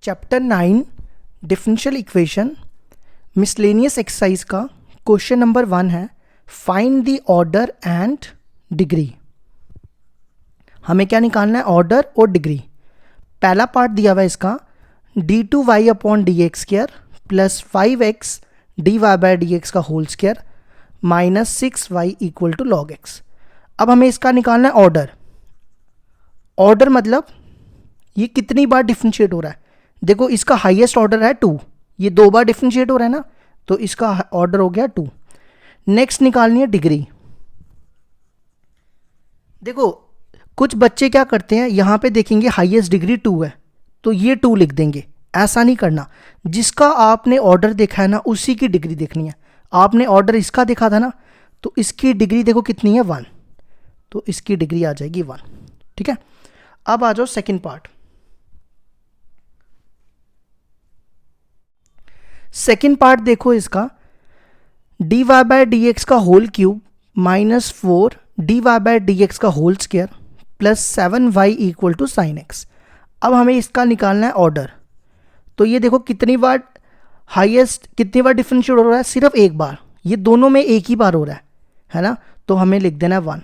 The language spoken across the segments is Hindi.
Chapter 9 differential equation miscellaneous exercise का क्वेश्चन नंबर 1 है find the order and degree. हमें क्या निकालना है? ऑर्डर और डिग्री। पहला पार्ट दिया हुआ है इसका d2y upon D x square plus 5x dy by D X का whole square minus 6y equal to log x। अब हमें इसका निकालना है ऑर्डर। ऑर्डर मतलब ये कितनी बार डिफरेंशिएट हो रहा है। देखो इसका हाईएस्ट ऑर्डर है 2, ये 2 बार डिफरेंशिएट हो रहा है ना, तो इसका ऑर्डर हो गया 2। नेक्स्ट निकालनी है डिग्री। देखो कुछ बच्चे क्या करते हैं, यहाँ पे देखेंगे हाईएस्ट डिग्री 2 है तो ये 2 लिख देंगे। ऐसा नहीं करना, जिसका आपने ऑर्डर देखा है ना उसी की डिग्री देखनी है। आपने ऑर्डर इसका देखा था ना, तो इसकी डिग्री देखो कितनी है 1, तो इसकी डिग्री आ जाएगी 1। ठीक है, अब आ जाओ सेकंड पार्ट। सेकंड पार्ट देखो इसका dy बाई डी एक्स का whole cube minus 4 dy by D X का whole square plus 7y equal to sine X. अब हमें इसका निकालना है ऑर्डर। तो ये देखो कितनी बार हाईएस्ट, कितनी बार डिफरेंशिएट हो रहा है? सिर्फ एक बार। ये दोनों में एक ही बार हो रहा है ना, तो हमें लिख देना है 1।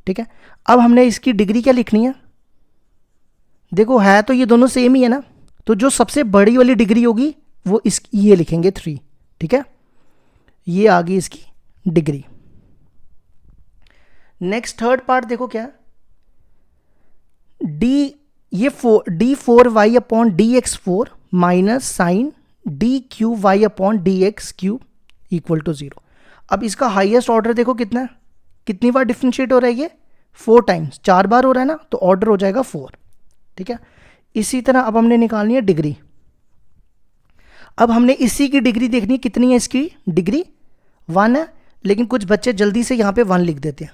ठीक है, अब हमने इसकी डिग्री क्या लिखनी है? देखो है तो ये दोनों सेम ही है ना, तो जो सबसे बड़ी वाली डिग्री होगी वो ये लिखेंगे 3। ठीक है, ये आ गई इसकी डिग्री। नेक्स्ट थर्ड पार्ट देखो क्या, d4y upon D x 4 minus sine dqy upon D x cube equal to 0। अब इसका हाईएस्ट ऑर्डर देखो कितना है, कितनी बार डिफरेंशिएट हो रहा है? ये 4 टाइम्स, 4 बार हो रहा है ना, तो ऑर्डर हो जाएगा 4। ठीक है, इसी तरह अब हमने निकालनी है डिग्री। अब हमने इसी की डिग्री देखनी है, कितनी है इसकी डिग्री? 1 है, लेकिन कुछ बच्चे जल्दी से यहाँ पे 1 लिख देते हैं।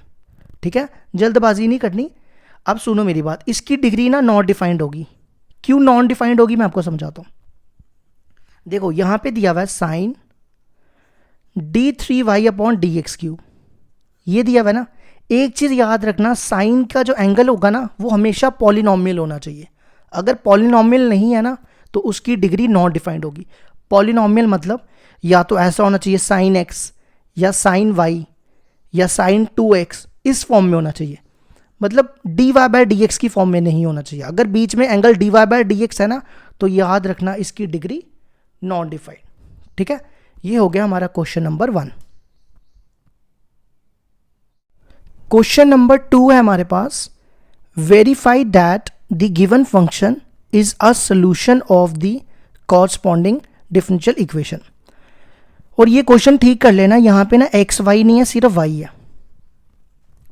ठीक है, जल्दबाजी नहीं करनी। अब सुनो मेरी बात, इसकी डिग्री ना नॉट डिफाइंड होगी। क्यों नॉन डिफाइंड होगी मैं आपको समझाता हूँ। देखो यहाँ पे दिया हुआ है sine d3y upon D x cube, ये दिया हुआ है ना। एक चीज़ याद रखना, साइन का जो एंगल होगा ना वो हमेशा पॉलिनॉमियल होना चाहिए। अगर पॉलिनॉमियल नहीं है ना तो उसकी डिग्री नॉट डिफाइंड होगी। पॉलिनॉमियल मतलब या तो ऐसा होना चाहिए साइन x या साइन y या साइन 2x, इस फॉर्म में होना चाहिए। मतलब dy बाई डी एक्स की फॉर्म में नहीं होना चाहिए। अगर बीच में angle dy by D x है ना, तो याद रखना इसकी डिग्री नॉट डिफाइंड। ठीक है, ये हो गया हमारा क्वेश्चन नंबर 1। क्वेश्चन नंबर 2 है हमारे पास, verify that the given function is a solution of the corresponding differential equation. और ये क्वेश्चन ठीक कर लेना, यहाँ पे ना एक्स वाई नहीं है, सिर्फ y है।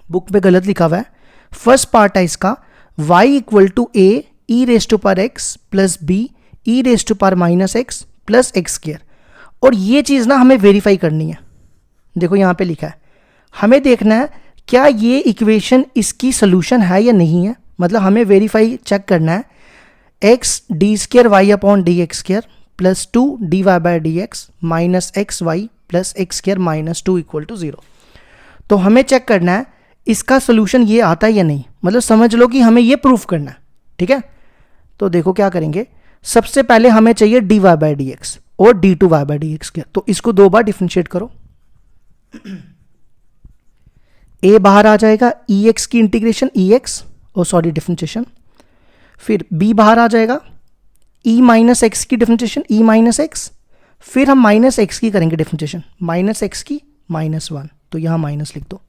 बुक पे गलत लिखा हुआ है। फर्स्ट पार्ट है इसका y equal to a e raise to power x plus b e raise to power minus x plus x square. और ये चीज़ ना हमें वेरीफाई करनी है। देखो यहाँ पे लिखा है, हमें देखना है क्या ये इक्वेशन इसकी सोल्यूशन है या नहीं है। मतलब हमें वेरीफाई चेक करना है x d square y upon D x square plus 2 d Y by D x minus x y plus x square minus 2 equal to 0। तो हमें चेक करना है इसका सोल्यूशन ये आता है या नहीं। मतलब समझ लो कि हमें ये प्रूफ करना है। ठीक है, तो देखो क्या करेंगे, सबसे पहले हमें चाहिए D Y by D X और D two Y by D x square. तो इसको 2 बार डिफ्रेंशिएट करो। a बाहर आ जाएगा, ई एक्स की इंटीग्रेशन ई एक्स, ओ सॉरी डिफ्रेंशिएशन। फिर b बाहर आ जाएगा, e माइनस एक्स की डिफ्रेंशिएशन e माइनस एक्स। फिर हम माइनस एक्स की करेंगे डिफ्रेंशिएशन, माइनस एक्स की माइनस 1, तो यहाँ माइनस लिख दो।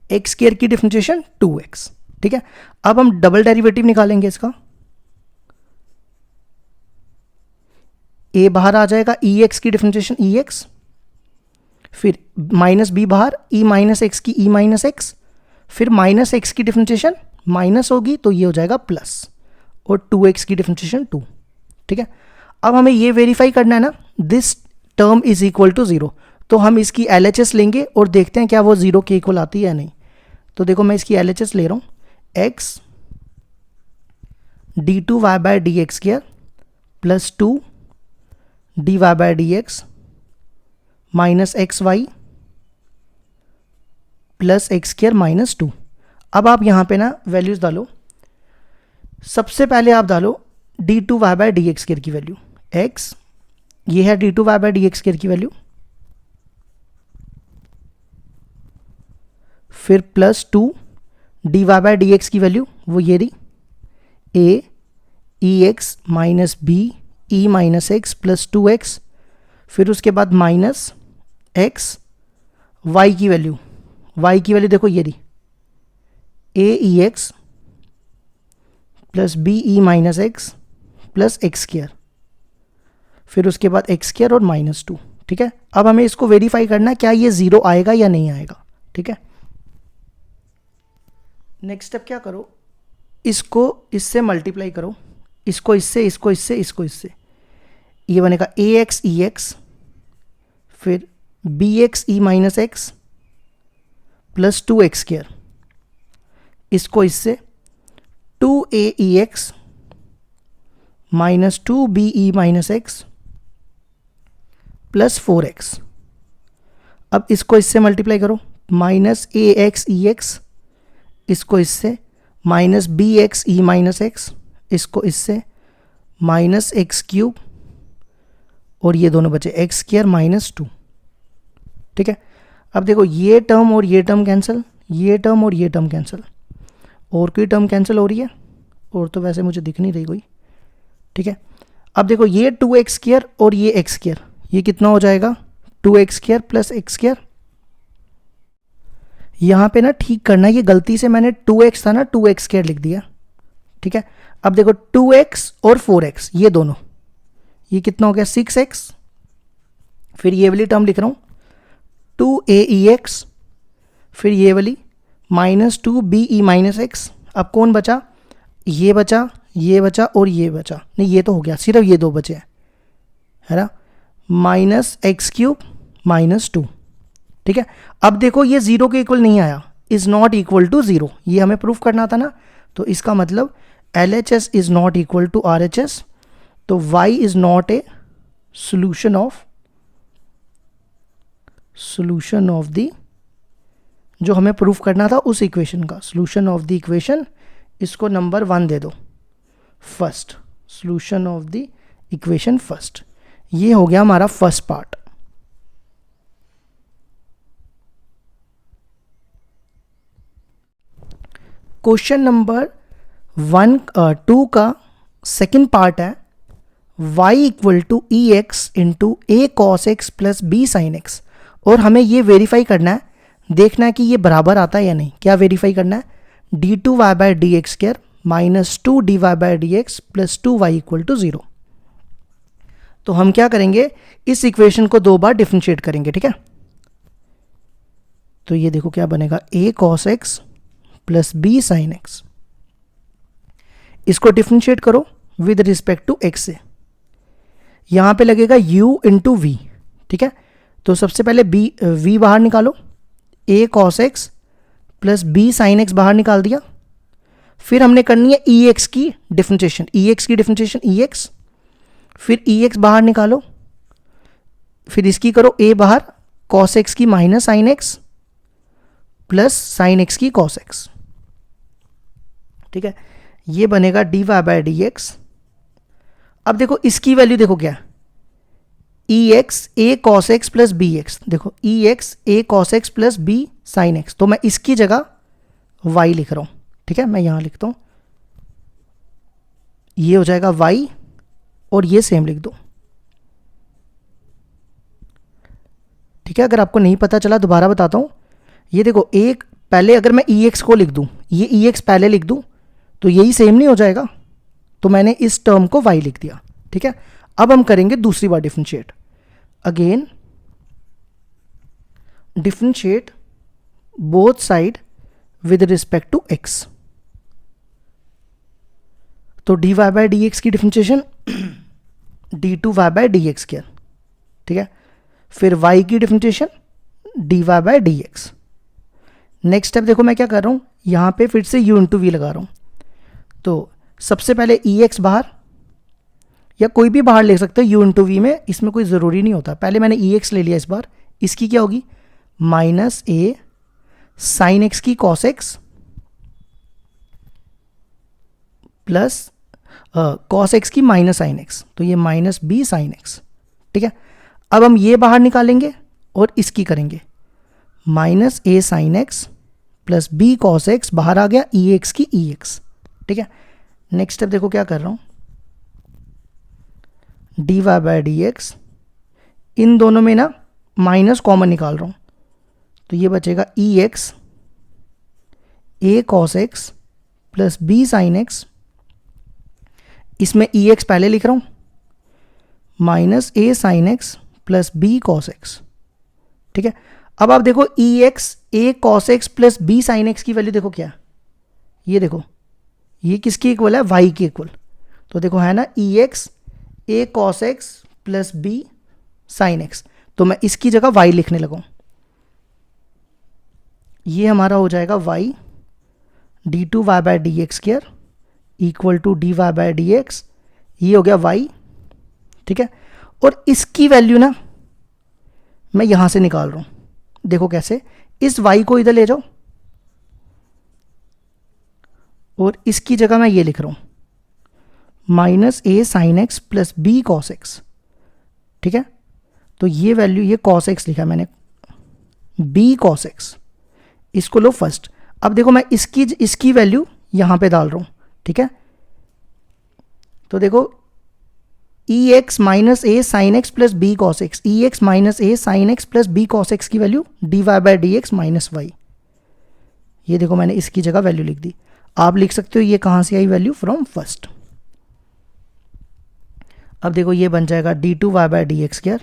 एक्स स्क्वायर की डिफ्रेंशिएशन 2x। ठीक है, अब हम डबल डेरिवेटिव निकालेंगे इसका। a बाहर आ जाएगा, ई एक्स की डिफ्रेंशिएशन ई एक्स, फिर माइनस b बाहर, e माइनस एक्स की e माइनस एक्स, फिर माइनस एक्स की डिफ्रेंशिएशन माइनस होगी तो ये हो जाएगा प्लस, और 2x की डिफ्रेंशिएशन 2। ठीक है, अब हमें ये वेरीफाई करना है ना this term is equal to 0। तो हम इसकी LHS लेंगे और देखते हैं क्या वो 0 के इक्वल आती है या नहीं। तो देखो मैं इसकी LHS ले रहा हूँ, x d2y by D x square plus 2 dy by D x minus x y plus x square minus 2। अब आप यहाँ पे ना वैल्यूज डालो। सबसे पहले आप डालो d two Y by D x square की वैल्यू x, ये है d two Y by D x square की वैल्यू, फिर plus 2 d Y by D x की वैल्यू वो ये रही a e x minus b e minus x plus 2x, फिर उसके बाद माइनस x, y की वैल्यू देखो ये रही a e x plus b e minus x plus x square, फिर उसके बाद एक्स स्क्वायर और माइनस 2। ठीक है, अब हमें इसको वेरीफाई करना है क्या ये 0 आएगा या नहीं आएगा। ठीक है, नेक्स्ट स्टेप क्या करो, इसको इससे मल्टीप्लाई करो, इसको इससे, इसको इससे, इसको इससे, ये बनेगा ए एक्स ई एक्स, फिर B X E minus x plus 2x square, इसको इससे 2a E x minus 2b E minus x plus 4x। अब इसको इससे मल्टीप्लाई करो, minus A X E X, इसको इससे minus B X E minus X, इसको इससे माइनस एक्स क्यूब, और ये दोनों बचे एक्स स्क्वायर माइनस 2। ठीक है, अब देखो ये टर्म और ये टर्म कैंसिल, ये टर्म और ये टर्म कैंसिल, और कोई टर्म कैंसिल हो रही है, और तो वैसे मुझे दिख नहीं रही कोई। ठीक है, अब देखो ये 2x स्क्वायर और ये x स्क्वायर, ये कितना हो जाएगा 2x square plus x square. यहाँ पे ना ठीक करना, ये गलती से मैंने 2x था ना 2x स्क्वायर लिख दिया। ठीक है, अब देखो 2x और 4x ये दोनों, ये कितना हो गया 6x, फिर ये वाली टर्म लिख रहा हूँ 2a ई एक्स, फिर ये वाली minus 2b E minus x. अब कौन बचा, ये बचा, ये बचा और ये बचा, नहीं ये तो हो गया, सिर्फ ये दो बचे हैं, है ना, माइनस एक्स क्यूब माइनस 2। ठीक है, अब देखो ये 0 के इक्वल नहीं आया, इज नॉट इक्वल टू 0, ये हमें प्रूफ करना था ना, तो इसका मतलब LHS is not equal to RHS, तो y is not a solution of the, जो हमें प्रूफ करना था उस इक्वेशन का सोल्यूशन ऑफ द इक्वेशन, इसको नंबर 1 दे दो, first solution of the equation first. ये हो गया हमारा फर्स्ट पार्ट। क्वेश्चन नंबर 2 का सेकंड पार्ट है y equal to e x into a cos x plus B sine x, और हमें ये वेरीफाई करना है, देखना है कि ये बराबर आता है या नहीं। क्या वेरीफाई करना है, d two Y by D x square minus 2 d Y by D x plus 2y equal to 0। तो हम क्या करेंगे, इस इक्वेशन को 2 बार डिफरेंशिएट करेंगे। ठीक है, तो ये देखो क्या बनेगा, a cos x plus b sin x, इसको डिफरेंशिएट करो विद रिस्पेक्ट टू x से, यहां पे लगेगा u इंटू वी। ठीक है, तो सबसे पहले v बाहर निकालो, a cos x plus b sin x बाहर निकाल दिया, फिर हमने करनी है ex की डिफरेंशिएशन, ex, फिर ex बाहर निकालो, फिर इसकी करो a बाहर, cos x की minus sin x plus sin x की cos x। ठीक है, ये बनेगा dy बाय dx। अब देखो इसकी वैल्यू देखो क्या, ex a cos x plus bx, देखो ex a cos x plus b sin x, तो मैं इसकी जगह y लिख रहा हूं। ठीक है, मैं यहां लिखता हूं, ये हो जाएगा y, और ये सेम लिख दो। ठीक है, अगर आपको नहीं पता चला दोबारा बताता हूं, ये देखो एक पहले अगर मैं ex को लिख दूं, ये ex पहले लिख दूं, तो यही सेम नहीं हो जाएगा, तो मैंने इस टर्म को y लिख दिया। ठीक है, अब हम करेंगे दूसरी बार differentiate, again differentiate both side with respect to x। तो dy बाय dx की differentiation d2y by dx square. ठीक है, फिर y की differentiation dy by dx। Next step देखो मैं क्या कर रहा हूं, यहां पे फिर से u इंटू वी लगा रहा हूं, तो सबसे पहले ex बाहर, या कोई भी बाहर ले सकते हो u इंटू वी में, इसमें कोई ज़रूरी नहीं होता। पहले मैंने ex ले लिया, इस बार इसकी क्या होगी माइनस a साइन x की cos x plus cos X की माइनस साइन एक्स, तो ये माइनस बी साइन एक्स। ठीक है, अब हम ये बाहर निकालेंगे और इसकी करेंगे minus A sine X plus B cos X, बाहर आ गया ई एक्स की ई एक्स। ठीक है, नेक्स्ट स्टेप देखो क्या कर रहा हूँ, D Y by D X, इन दोनों में ना माइनस कॉमन निकाल रहा हूँ, तो ये बचेगा E X A cos x plus B sine X, इसमें ई एक्स पहले लिख रहा हूँ, minus A sine X plus B cos X. ठीक है, अब आप देखो E X A cos x plus B sine X की वैल्यू देखो क्या, ये देखो ये किसकी इक्वल है, वाई की इक्वल। तो देखो है ना E X A cos x plus B sine X, तो मैं इसकी जगह वाई लिखने लगा हूं, ये हमारा हो जाएगा y d two Y by D x square equal to d Y by D x, ये हो गया वाई। ठीक है, और इसकी वैल्यू ना मैं यहां से निकाल रहा हूं, देखो कैसे, इस y को इधर ले जाओ और इसकी जगह मैं ये लिख रहा हूं minus A sine X plus B cos X. ठीक है, तो ये वैल्यू, ये कॉस एक्स लिखा मैंने, बी कॉस एक्स, इसको लो फर्स्ट। अब देखो मैं इसकी वैल्यू यहां पे डाल रहा हूं। ठीक है, तो देखो E x minus A sine X plus B cos X, E x minus A sine X plus B cos X की value D Y by D x minus Y, ये देखो मैंने इसकी जगह वैल्यू लिख दी। आप लिख सकते हो ये कहां से आई वैल्यू, फ्रॉम फर्स्ट। अब देखो ये बन जाएगा d two Y by D x square,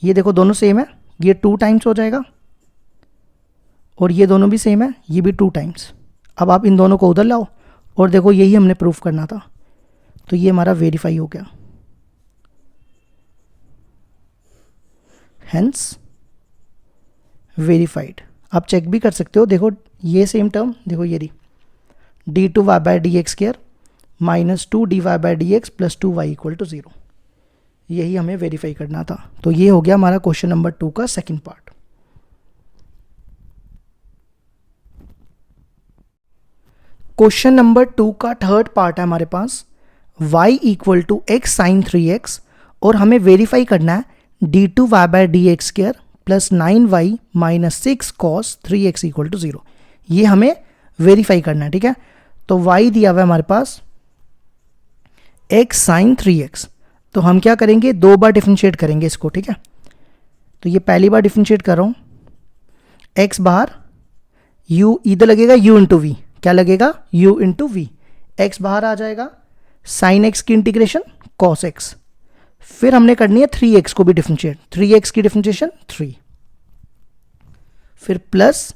ये देखो दोनों सेम है, ये 2 टाइम्स हो जाएगा और ये दोनों भी सेम है, ये भी 2 टाइम्स। अब आप इन दोनों को उधर लाओ और देखो यही हमने प्रूफ करना था, तो ये हमारा वेरीफाई हो गया, हेंस वेरीफाइड। आप चेक भी कर सकते हो, देखो ये सेम टर्म देखो, ये रही d two Y by D x square minus 2 d Y by D x plus 2 y equal to 0, यही हमें वेरीफाई करना था। तो ये हो गया हमारा क्वेश्चन नंबर 2 का सेकंड पार्ट। क्वेश्चन नंबर 2 का थर्ड पार्ट है हमारे पास, y equal to x sine 3x, और हमें वेरीफाई करना है d two Y by D x square plus 9y minus 6 cos 3x equal to 0, ये हमें वेरीफाई करना है। ठीक है, तो y दिया हुआ है हमारे पास x साइन 3x, तो हम क्या करेंगे, 2 बार डिफरेंशिएट करेंगे इसको। ठीक है, तो ये पहली बार डिफरेंशिएट कर रहा हूं, x बाहर, u इधर लगेगा u इंटू वी, क्या लगेगा u इंटू वी, एक्स बाहर आ जाएगा, साइन एक्स की इंटीग्रेशन कॉस एक्स, फिर हमने करनी है 3x को भी डिफरेंशिएट, 3x की डिफरेंशिएशन 3, फिर प्लस,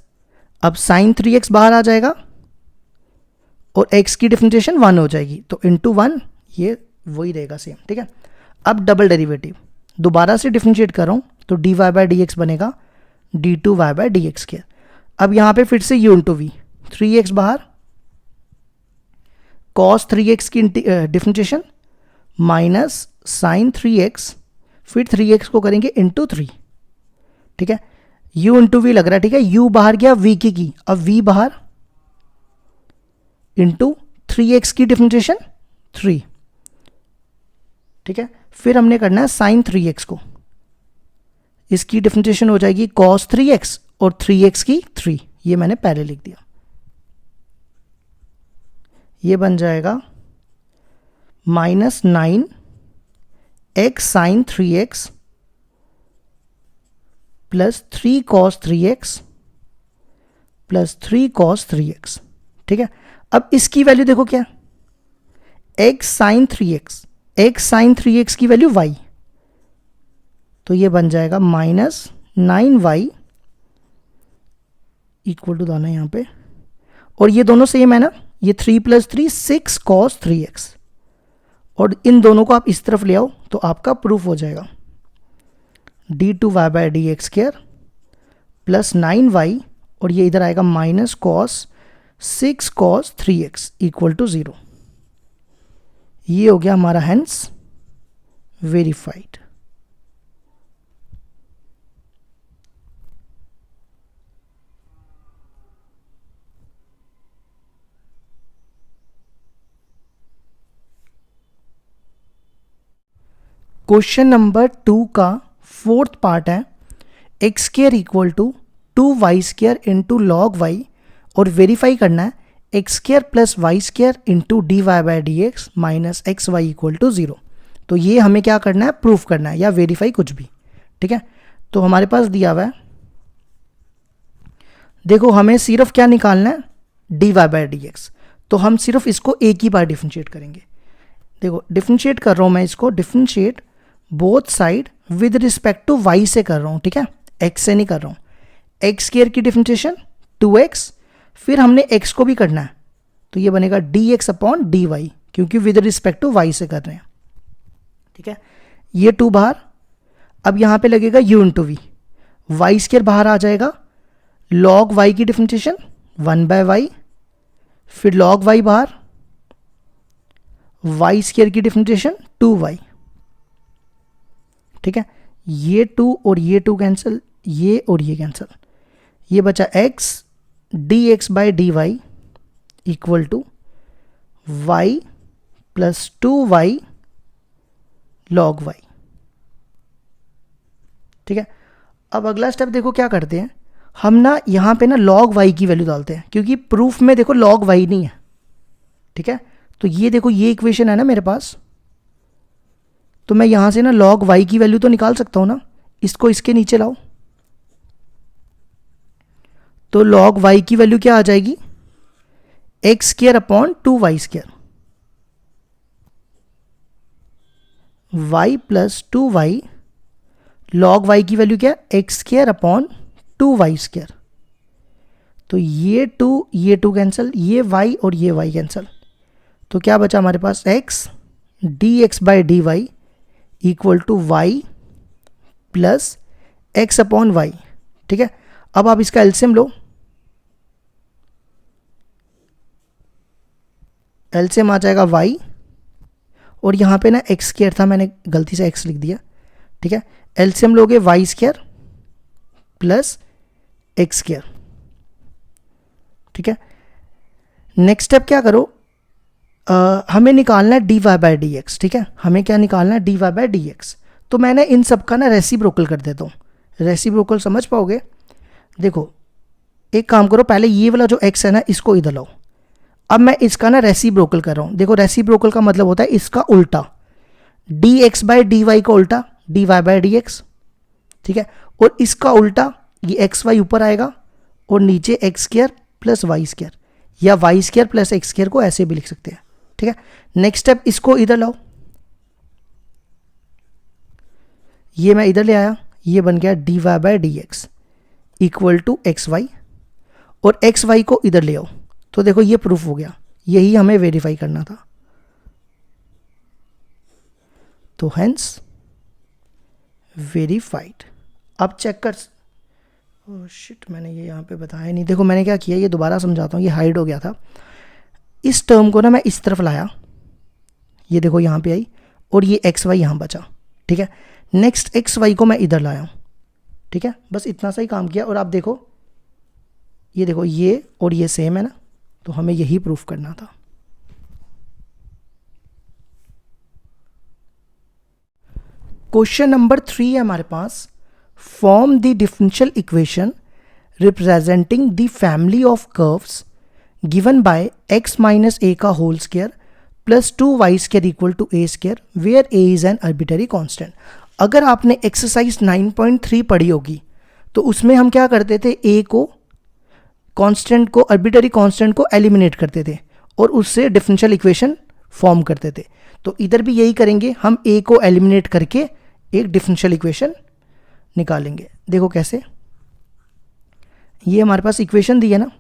अब साइन 3x बाहर आ जाएगा और x की डिफरेंशिएशन 1 हो जाएगी, तो इंटू 1, ये वही रहेगा सेम। ठीक है, अब डबल डेरिवेटिव दोबारा से डिफरेंशिएट कर रहा हूं, तो D Y by D X बनेगा D two Y by D x square. अब यहां पे फिर से u इंटू वी, 3x बाहर, कॉस 3x की डिफरेंशिएशन माइनस साइन 3x, फिर 3x को करेंगे इंटू 3। ठीक है, u इंटू वी लग रहा है। ठीक है, u बाहर गया v की, अब v बाहर इंटू 3x की डिफरेंशिएशन 3। ठीक है, फिर हमने करना है साइन 3x को, इसकी डिफरेंशिएशन हो जाएगी कॉस 3x और 3x की 3, ये मैंने पहले लिख दिया, ये बन जाएगा minus 9 x sine 3x plus 3 cos 3x plus 3 cos 3x। ठीक है, अब इसकी वैल्यू देखो क्या, x sign 3x, x sign 3x की वैल्यू y, तो ये बन जाएगा माइनस 9y इक्वल टू दाना यहां पे, और ये दोनों सेम है ना, ये 3 प्लस 3 6 कॉस 3x, और इन दोनों को आप इस तरफ ले आओ तो आपका प्रूफ हो जाएगा d two Y by D x square plus 9y, और ये इधर आएगा minus cos 6 cos 3x equal to 0, ये हो गया हमारा हेंस वेरीफाइड। क्वेश्चन नंबर 2 का फोर्थ पार्ट है x square equal to 2y² into log y और वेरीफाई करना है x square plus y square into d Y by D x minus x y equal to 0। तो ये हमें क्या करना है, प्रूफ करना है या वेरीफाई कुछ भी, ठीक है। तो हमारे पास दिया हुआ है, देखो हमें सिर्फ क्या निकालना है, d Y by D x. तो हम सिर्फ इसको एक ही बार डिफ्रेंशिएट करेंगे। देखो डिफ्रेंशिएट कर रहा हूँ मैं इसको, differentiate both side with respect to y से कर रहा हूँ, ठीक है, एक्स से नहीं कर रहा हूँ। एक्स स्क्वायर की डिफ्रेंशिएशन 2x, फिर हमने x को भी करना है, तो ये बनेगा dx अपॉन डी वाई, क्योंकि विद रिस्पेक्ट टू y से कर रहे हैं, ठीक है। ये 2 बाहर, अब यहाँ पे लगेगा u into v, y square बाहर आ जाएगा, log y की डिफ्रेंशिएशन 1/y, फिर log y बाहर, वाई स्क्वायर की डिफ्रेंशिएशन 2y, ठीक है। ये 2 और ये 2 कैंसिल, ये और ये कैंसिल, ये बचा x dx by d y equal to y plus 2y log y, ठीक है। अब अगला स्टेप देखो क्या करते हैं हम ना, यहाँ पे ना log y की वैल्यू डालते हैं, क्योंकि प्रूफ में देखो log y नहीं है, ठीक है। तो ये देखो ये इक्वेशन है ना मेरे पास, तो मैं यहाँ से ना log y की वैल्यू तो निकाल सकता हूँ ना, इसको इसके नीचे लाओ, तो log y की वैल्यू क्या आ जाएगी, x square upon 2y square, y plus 2y, log y की वैल्यू क्या, x square upon 2y square. तो ये 2 कैंसिल, ये y और ये y कैंसिल, तो क्या बचा हमारे पास x dx by d y equal to y plus x upon y, ठीक है। अब आप इसका एलसीएम लो, एलसीएम आ जाएगा y, और यहाँ पे ना एक्स स्क्वायर था, मैंने गलती से x लिख दिया, ठीक है। एलसीएम लोगे y square plus x square, ठीक है। नेक्स्ट स्टेप क्या करो, हमें निकालना है d Y by D x, ठीक है। हमें क्या निकालना है, d Y by D x. तो मैंने इन सब का ना रेसिप्रोकल कर देता हूँ, रेसिप्रोकल समझ पाओगे। देखो एक काम करो, पहले ये वाला जो x है ना इसको इधर लाओ, अब मैं इसका ना रेसिप्रोकल कर रहा हूँ। देखो रेसिप्रोकल का मतलब होता है इसका उल्टा, d x by d y का उल्टा d Y by D x, ठीक है। और इसका उल्टा ये एक्स वाई ऊपर आएगा और नीचे X square plus Y square, या Y square plus x square को ऐसे भी लिख सकते हैं, ठीक है। नेक्स्ट स्टेप इसको इधर लाओ, ये मैं इधर ले आया, ये बन गया d Y by D x equal to x y, और एक्स वाई को इधर ले आओ, तो देखो ये प्रूफ हो गया, यही हमें वेरीफाई करना था। तो हेंस वेरीफाइड। अब चेक कर, ओह शिट मैंने ये यहाँ पे बताया नहीं, देखो मैंने क्या किया, ये दोबारा समझाता हूँ, ये हाइड हो गया था। इस टर्म को ना मैं इस तरफ लाया, ये देखो यहाँ पे आई, और ये एक्स वाई यहाँ बचा, ठीक है। नेक्स्ट एक्स वाई को मैं इधर लाया हूँ, ठीक है। बस इतना सा ही काम किया, और आप देखो ये देखो ये और ये सेम है ना, तो हमें यही प्रूफ करना था। क्वेश्चन नंबर 3 है हमारे पास, form the differential equation representing the family of curves given by x minus a का whole square plus 2y square equal to a square where a is an arbitrary constant. अगर आपने एक्सरसाइज 9.3 पढ़ी होगी तो उसमें हम क्या करते थे, a को कांस्टेंट को, आर्बिट्ररी कांस्टेंट को एलिमिनेट करते थे और उससे डिफरेंशियल इक्वेशन फॉर्म करते थे। तो इधर भी यही करेंगे, हम a को एलिमिनेट करके एक डिफरेंशियल इक्वेशन निकालेंगे। देखो कैसे, ये हमारे पास इक्वेशन दी है ना,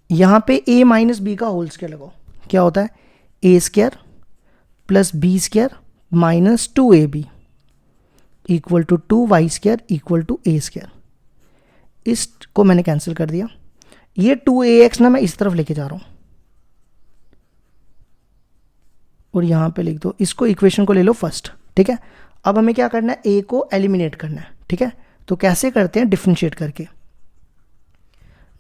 यहाँ पे a माइनस बी का होल स्क्वायर लगाओ, क्या होता है a square plus b square minus 2ab equal to 2y square equal to a square. इसको मैंने कैंसिल कर दिया, ये 2ax ना मैं इस तरफ लेके जा रहा हूँ, और यहाँ पे लिख दो, इसको इक्वेशन को ले लो फर्स्ट, ठीक है। अब हमें क्या करना है, a को एलिमिनेट करना है, ठीक है। तो कैसे करते हैं, डिफरेंशिएट करके,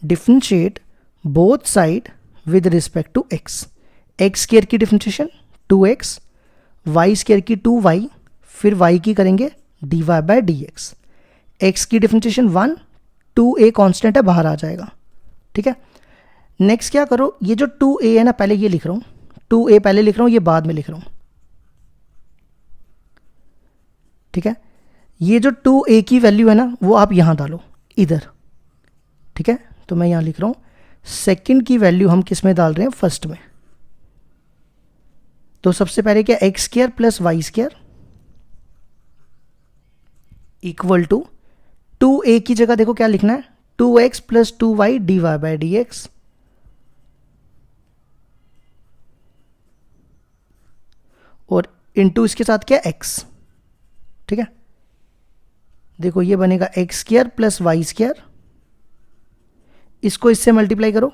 differentiate both side with respect to x, x square की डिफरेंशिएशन 2x वाई स्केयर की 2y, फिर y की करेंगे dy बाय dx। x की डिफरेंशिएशन 1, 2a कांस्टेंट है, बाहर आ जाएगा। ठीक है, नेक्स्ट क्या करो, ये जो 2a है ना, पहले ये लिख रहा हूँ, 2a पहले लिख रहा हूँ, ये बाद में लिख रहा हूँ। ठीक है, ये जो 2a की वैल्यू है ना, वो आप यहाँ डालो इधर। ठीक है, तो मैं यहाँ लिख रहा हूँ, सेकंड की वैल्यू हम किस में डाल रहे हैं, फर्स्ट में। तो सबसे पहले क्या, x square plus Y square equal to 2a की जगह देखो क्या लिखना है, 2x plus 2y dy by dx। और इनटू इसके साथ क्या, x। ठीक है, देखो ये बनेगा x square plus Y square, इसको इससे मल्टीप्लाई करो,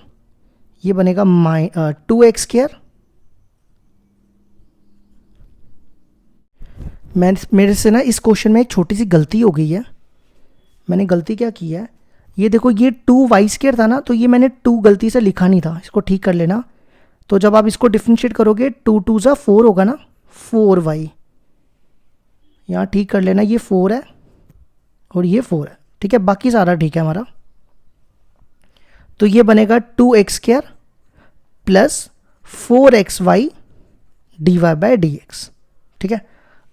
ये बनेगा 2x स्क्वायर। मेरे से ना इस क्वेश्चन में एक छोटी सी गलती हो गई है। मैंने गलती क्या की है, ये देखो ये 2y स्क्वायर था ना, तो ये मैंने 2 गलती से लिखा नहीं था, इसको ठीक कर लेना। तो जब आप इसको डिफरेंशिएट करोगे 2 2 ज़ा 4 होगा ना, 4y, यहाँ ठीक कर लेना, ये 4 है और ये 4 है। ठीक है, बाकी सारा ठीक है हमारा। तो ये बनेगा 2x square plus 4xy dy by dx। ठीक है,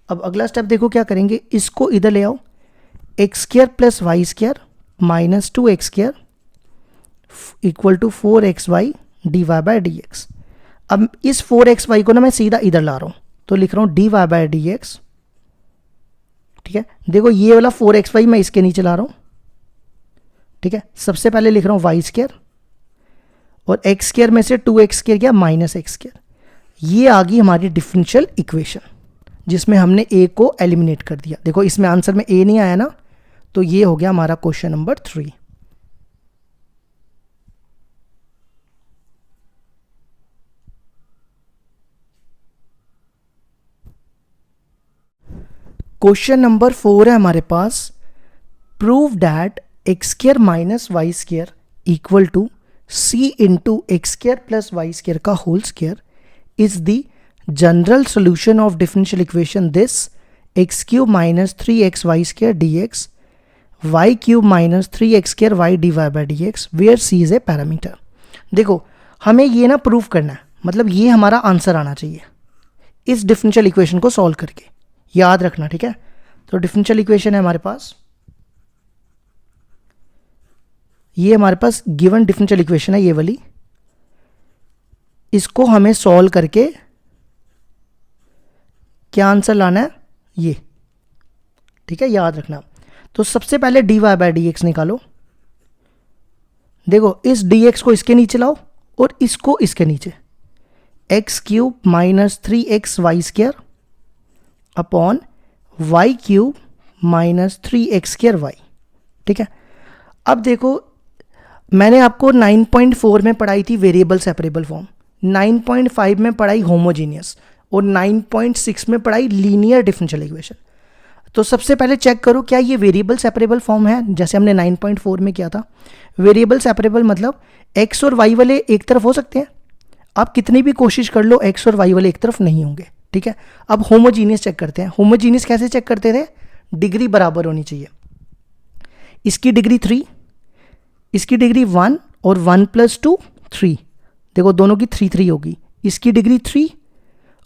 अब अगला स्टेप देखो क्या करेंगे, इसको इधर ले आओ, x square plus Y square minus 2x square equal to 4xy dy by dx। अब इस 4xy को ना मैं सीधा इधर ला रहा हूँ, तो लिख रहा हूँ dy बाय dx। ठीक है, देखो ये वाला 4xy मैं इसके नीचे ला रहा हूँ। ठीक है, सबसे पहले लिख रहा हूँ वाई स्क्वायर, और एक्स स्क्वायर में से 2x स्क्वायर गया माइनस एक्स स्क्वायर। ये आ गई हमारी डिफरेंशियल इक्वेशन, जिसमें हमने a को एलिमिनेट कर दिया। देखो इसमें आंसर में a नहीं आया ना, तो ये हो गया हमारा क्वेश्चन नंबर 3। क्वेश्चन नंबर 4 है हमारे पास, prove that X square minus Y square equal to c into X square plus Y square का whole square is the general solution of differential equation this X cube minus 3xy square dx y cube minus 3x square y dy by dx where c is a parameter. देखो हमें ये ना प्रूव करना है, मतलब ये हमारा आंसर आना चाहिए इस डिफरेंशियल इक्वेशन को सॉल्व करके, याद रखना। ठीक है, तो डिफरेंशियल इक्वेशन है हमारे पास, ये हमारे पास गिवन डिफरेंशियल इक्वेशन है ये वाली, इसको हमें सॉल्व करके क्या आंसर लाना है, ये। ठीक है, याद रखना। तो सबसे पहले dy बाय dx निकालो। देखो इस dx को इसके नीचे लाओ और इसको इसके नीचे, x cube minus 3xy square upon y cube minus 3x square y. ठीक है, अब देखो मैंने आपको 9.4 में पढ़ाई थी वेरिएबल सेपरेबल फॉर्म, 9.5 में पढ़ाई होमोजीनियस और 9.6 में पढ़ाई लीनियर डिफरेंशियल इक्वेशन। तो सबसे पहले चेक करो क्या ये वेरिएबल सेपरेबल फॉर्म है, जैसे हमने 9.4 में किया था। वेरिएबल सेपरेबल मतलब x और y वाले एक तरफ हो सकते हैं, आप कितनी भी कोशिश कर लो x और y वाले एक तरफ नहीं होंगे। ठीक है, अब होमोजीनियस चेक करते हैं। होमोजीनियस कैसे चेक करते थे, डिग्री बराबर होनी चाहिए, इसकी डिग्री 3, इसकी डिग्री 1 और 1 प्लस 2 3, देखो दोनों की 3 3 होगी, इसकी डिग्री 3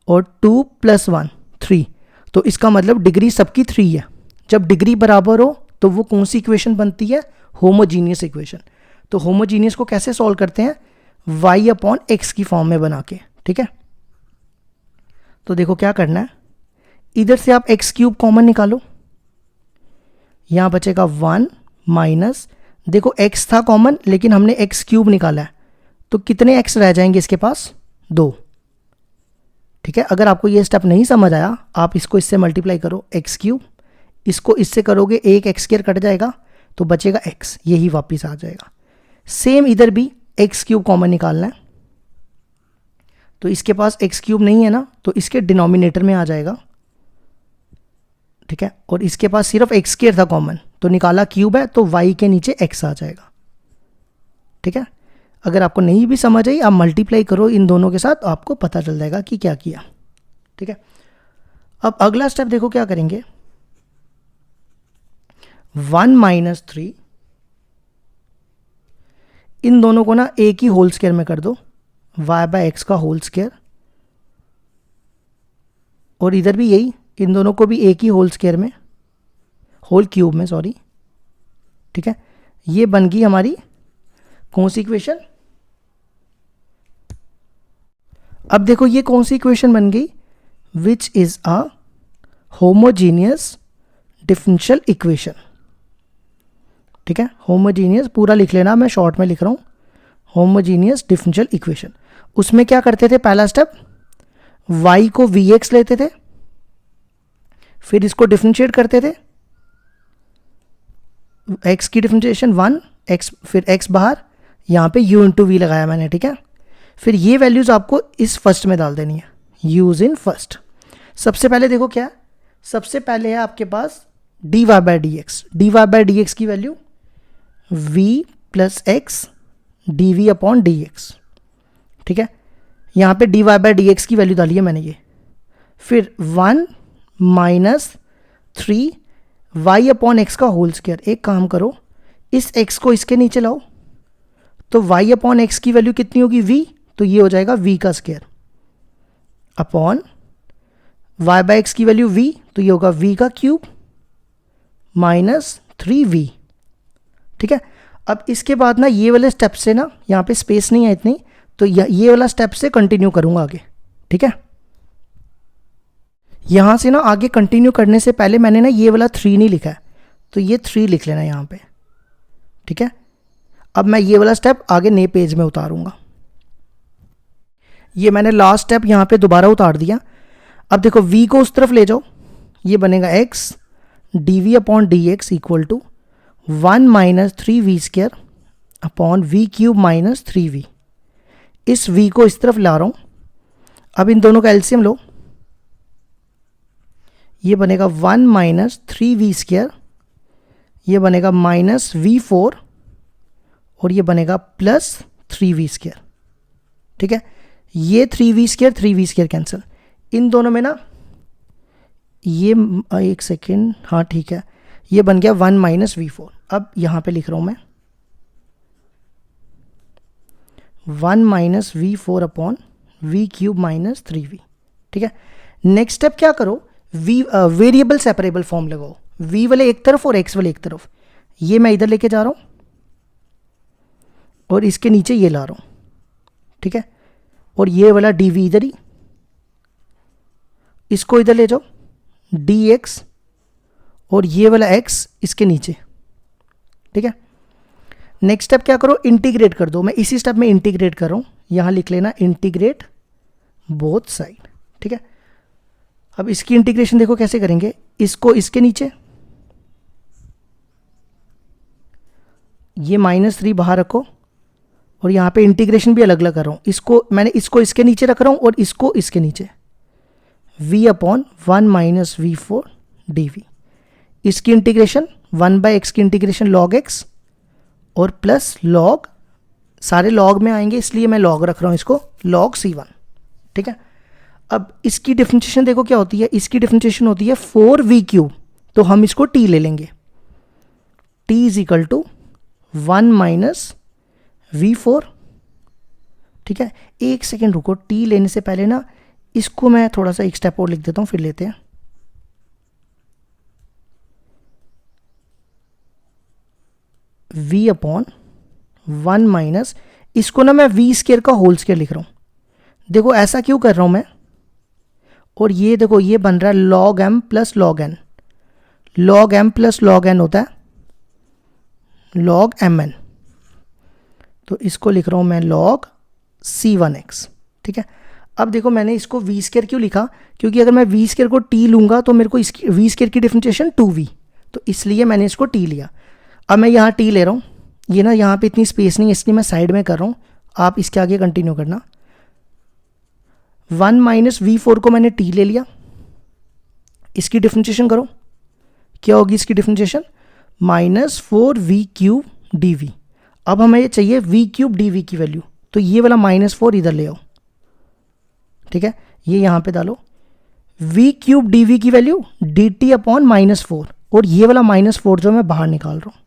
और 2 प्लस 1 3, तो इसका मतलब डिग्री सबकी 3 है। जब डिग्री बराबर हो तो वो कौन सी इक्वेशन बनती है, होमोजीनियस इक्वेशन। तो होमोजीनियस को कैसे सॉल्व करते हैं, y अपॉन एक्स की फॉर्म में बना के। ठीक है, तो देखो क्या करना है, इधर से आप एक्स क्यूब कॉमन निकालो, यहां बचेगा 1 माइनस, देखो x था कॉमन लेकिन हमने एक्स क्यूब निकाला है, तो कितने x रह जाएंगे इसके पास, 2। ठीक है, अगर आपको ये स्टेप नहीं समझ आया, आप इसको इससे मल्टीप्लाई करो, एक्स क्यूब, इसको इससे करोगे, एक एक्स स्क्वायर कट जाएगा तो बचेगा x, यही वापस आ जाएगा। सेम इधर भी एक्स क्यूब कॉमन निकालना है, तो इसके पास एक्स क्यूब नहीं है ना, तो इसके डिनोमिनेटर में आ जाएगा। ठीक है, और इसके पास सिर्फ एक्स स्क्वायर था कॉमन, तो निकाला क्यूब है तो y के नीचे x आ जाएगा। ठीक है, अगर आपको नहीं भी समझ आई, आप मल्टीप्लाई करो इन दोनों के साथ, आपको पता चल जाएगा कि क्या किया। ठीक है, अब अगला स्टेप देखो क्या करेंगे, 1 माइनस 3, इन दोनों को ना एक ही होल स्क्वायर में कर दो, y बाय एक्स का होल स्क्वायर, और इधर भी यही, इन दोनों को भी एक ही होल स्क्वायर में, होल क्यूब में सॉरी, ठीक है। ये बन गई हमारी कौन सी इक्वेशन। अब देखो ये कौन सी इक्वेशन बन गई, which is a homogeneous differential equation, ठीक है। होमोजीनियस पूरा लिख लेना, मैं शॉर्ट में लिख रहा हूँ, होमोजीनियस डिफरेंशियल इक्वेशन। उसमें क्या करते थे, पहला स्टेप y को vx लेते थे, फिर इसको डिफरेंशिएट करते थे, x की डिफरेंशिएशन 1, x फिर x बाहर, यहाँ पे u इंटू वी लगाया मैंने, ठीक है। फिर ये वैल्यूज आपको इस फर्स्ट में डाल देनी है, यूज इन फर्स्ट। सबसे पहले देखो क्या है, सबसे पहले है आपके पास dy बाई डी एक्स की value v plus x d v upon D x, ठीक है। यहाँ पे dy बाई डी एक्स की वैल्यू डाली है मैंने ये, फिर 1 माइनस 3 y अपॉन एक्स का होल स्क्वायर। एक काम करो, इस x को इसके नीचे लाओ, तो y अपॉन एक्स की वैल्यू कितनी होगी v, तो ये हो जाएगा v का square upon y by x की वैल्यू v, तो ये होगा v का क्यूब माइनस 3v, ठीक है। अब इसके बाद ना ये वाले स्टेप से ना, यहाँ पे स्पेस नहीं है इतनी, तो ये वाला स्टेप से कंटिन्यू करूंगा आगे, ठीक है। यहाँ से ना आगे कंटिन्यू करने से पहले मैंने ना ये वाला 3 नहीं लिखा है, तो ये 3 लिख लेना यहाँ पे, ठीक है। अब मैं ये वाला स्टेप आगे नए पेज में उतारूंगा, ये मैंने लास्ट स्टेप यहाँ पे दोबारा उतार दिया। अब देखो v को उस तरफ ले जाओ, ये बनेगा x d v upon D x equal to 1 minus 3v square upon v cube minus 3v। इस v को इस तरफ ला रहा हूँ, अब इन दोनों का एलसीएम लो, ये बनेगा 1 माइनस 3v स्क्वायर, ये बनेगा माइनस v4, और ये बनेगा प्लस 3v स्क्वायर, ठीक है। ये 3v स्क्वायर कैंसिल, इन दोनों में ना ये एक सेकेंड, हाँ ठीक है, ये बन गया 1 माइनस v4। अब यहाँ पे लिख रहा हूँ मैं 1 minus v4 upon v cube minus 3v, ठीक है। नेक्स्ट स्टेप क्या करो, वेरिएबल सेपरेबल फॉर्म लगाओ, v वाले एक तरफ और x वाले एक तरफ, ये मैं इधर लेके जा रहा हूँ और इसके नीचे ये ला रहा हूँ, ठीक है। और ये वाला dv इधर ही, इसको इधर ले जाओ dx, और ये वाला x इसके नीचे, ठीक है। नेक्स्ट स्टेप क्या करो, इंटीग्रेट कर दो, मैं इसी स्टेप में इंटीग्रेट कर रहा हूँ, यहाँ लिख लेना इंटीग्रेट बोथ साइड, ठीक है। अब इसकी इंटीग्रेशन देखो कैसे करेंगे, इसको इसके नीचे, ये -3 बाहर रखो, और यहाँ पे इंटीग्रेशन भी अलग अलग कर रहा हूँ, इसको इसके नीचे रख रहा हूँ और इसको इसके नीचे, v upon 1 minus v4 dv। इसकी इंटीग्रेशन 1 बाई एक्स की इंटीग्रेशन log x और प्लस log, सारे log में आएंगे इसलिए मैं log रख रहा हूँ इसको, log c1, ठीक है। अब इसकी डिफरेंशिएशन देखो क्या होती है, इसकी डिफरेंशिएशन होती है 4v क्यूब, तो हम इसको t ले लेंगे, t is equal to 1 minus v4, ठीक है। एक सेकेंड रुको, t लेने से पहले ना इसको मैं थोड़ा सा एक स्टेप और लिख देता हूँ, फिर लेते हैं। v अपॉन 1 माइनस, इसको ना मैं v स्क्वायर का होल स्क्वायर लिख रहा हूँ, देखो ऐसा क्यों कर रहा हूँ मैं, और ये देखो ये बन रहा है log m plus log n, log m plus log n होता है log mn, तो इसको लिख रहा हूँ मैं log c1x, ठीक है। अब देखो मैंने इसको v स्क्वायर क्यों लिखा, क्योंकि अगर मैं v स्क्वायर को t लूँगा तो मेरे को इसकी v स्क्वायर की डिफरेंशिएशन 2v, तो इसलिए मैंने इसको t लिया। अब मैं यहाँ t ले रहा हूँ, ये ना यहाँ पे इतनी स्पेस नहीं है इसलिए मैं साइड में कर रहा हूँ, आप इसके आगे कंटिन्यू करना। 1 माइनस v4 को मैंने t ले लिया, इसकी डिफरेंशिएशन करो, क्या होगी इसकी डिफरेंशिएशन, -4v क्यूब dv। अब हमें ये चाहिए v क्यूब dv की वैल्यू, तो ये वाला -4 इधर ले आओ, ठीक है, ये यहाँ पे डालो, वी क्यूब डी वी की वैल्यू डी टी अपॉन -4, और ये वाला -4 जो मैं बाहर निकाल रहा हूँ,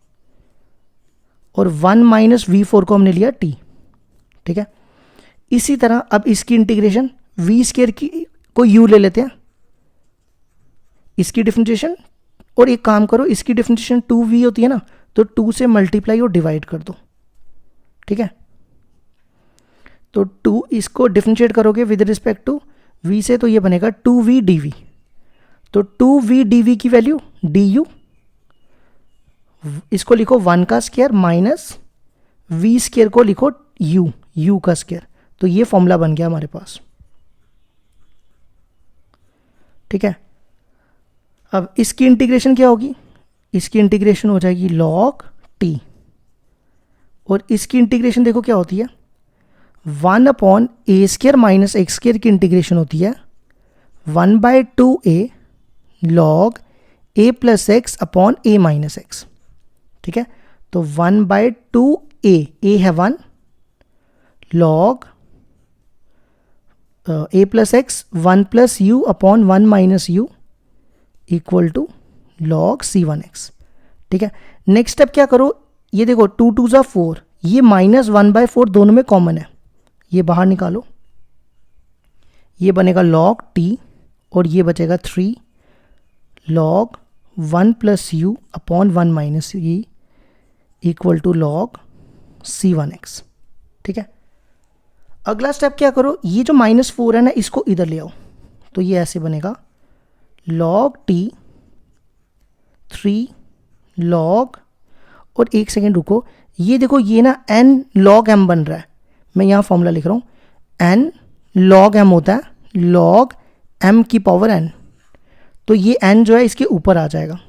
और 1 माइनस वी फोर को हमने लिया टी, ठीक है। इसी तरह अब इसकी इंटीग्रेशन वी स्केयर की को यू ले लेते हैं, इसकी डिफरेंशिएशन, और एक काम करो, इसकी डिफरेंशिएशन 2v होती है ना, तो 2 से मल्टीप्लाई और डिवाइड कर दो, ठीक है। तो 2 इसको डिफरेंशिएट करोगे विद रिस्पेक्ट टू v से, तो ये बनेगा 2v dv। तो 2v dv की वैल्यू du, इसको लिखो 1 का स्क्वायर माइनस v स्क्वायर को लिखो u का स्क्वायर। तो ये फॉर्मूला बन गया हमारे पास, ठीक है। अब इसकी इंटीग्रेशन क्या होगी, इसकी इंटीग्रेशन हो जाएगी log t, और इसकी इंटीग्रेशन देखो क्या होती है, 1 upon a square minus x square की इंटीग्रेशन होती है 1/2a log a plus x upon a minus x, ठीक है। तो 1/2a, a है 1, log a plus x 1 plus u upon 1 minus u equal to log c1x, ठीक है। नेक्स्ट स्टेप क्या करो, ये देखो 2 2 ज़ा 4, ये -1/4 दोनों में कॉमन है, ये बाहर निकालो, ये बनेगा log t, और ये बचेगा 3 log 1 plus u upon 1 minus e equal to log c1x, ठीक है। अगला स्टेप क्या करो, ये जो -4 है ना, इसको इधर ले आओ, तो ये ऐसे बनेगा log t 3 log, और एक सेकेंड रुको, ये देखो ये ना n log m बन रहा है, मैं यहाँ फॉर्मूला लिख रहा हूँ, n log m होता है log m की पावर n, तो ये n जो है इसके ऊपर आ जाएगा,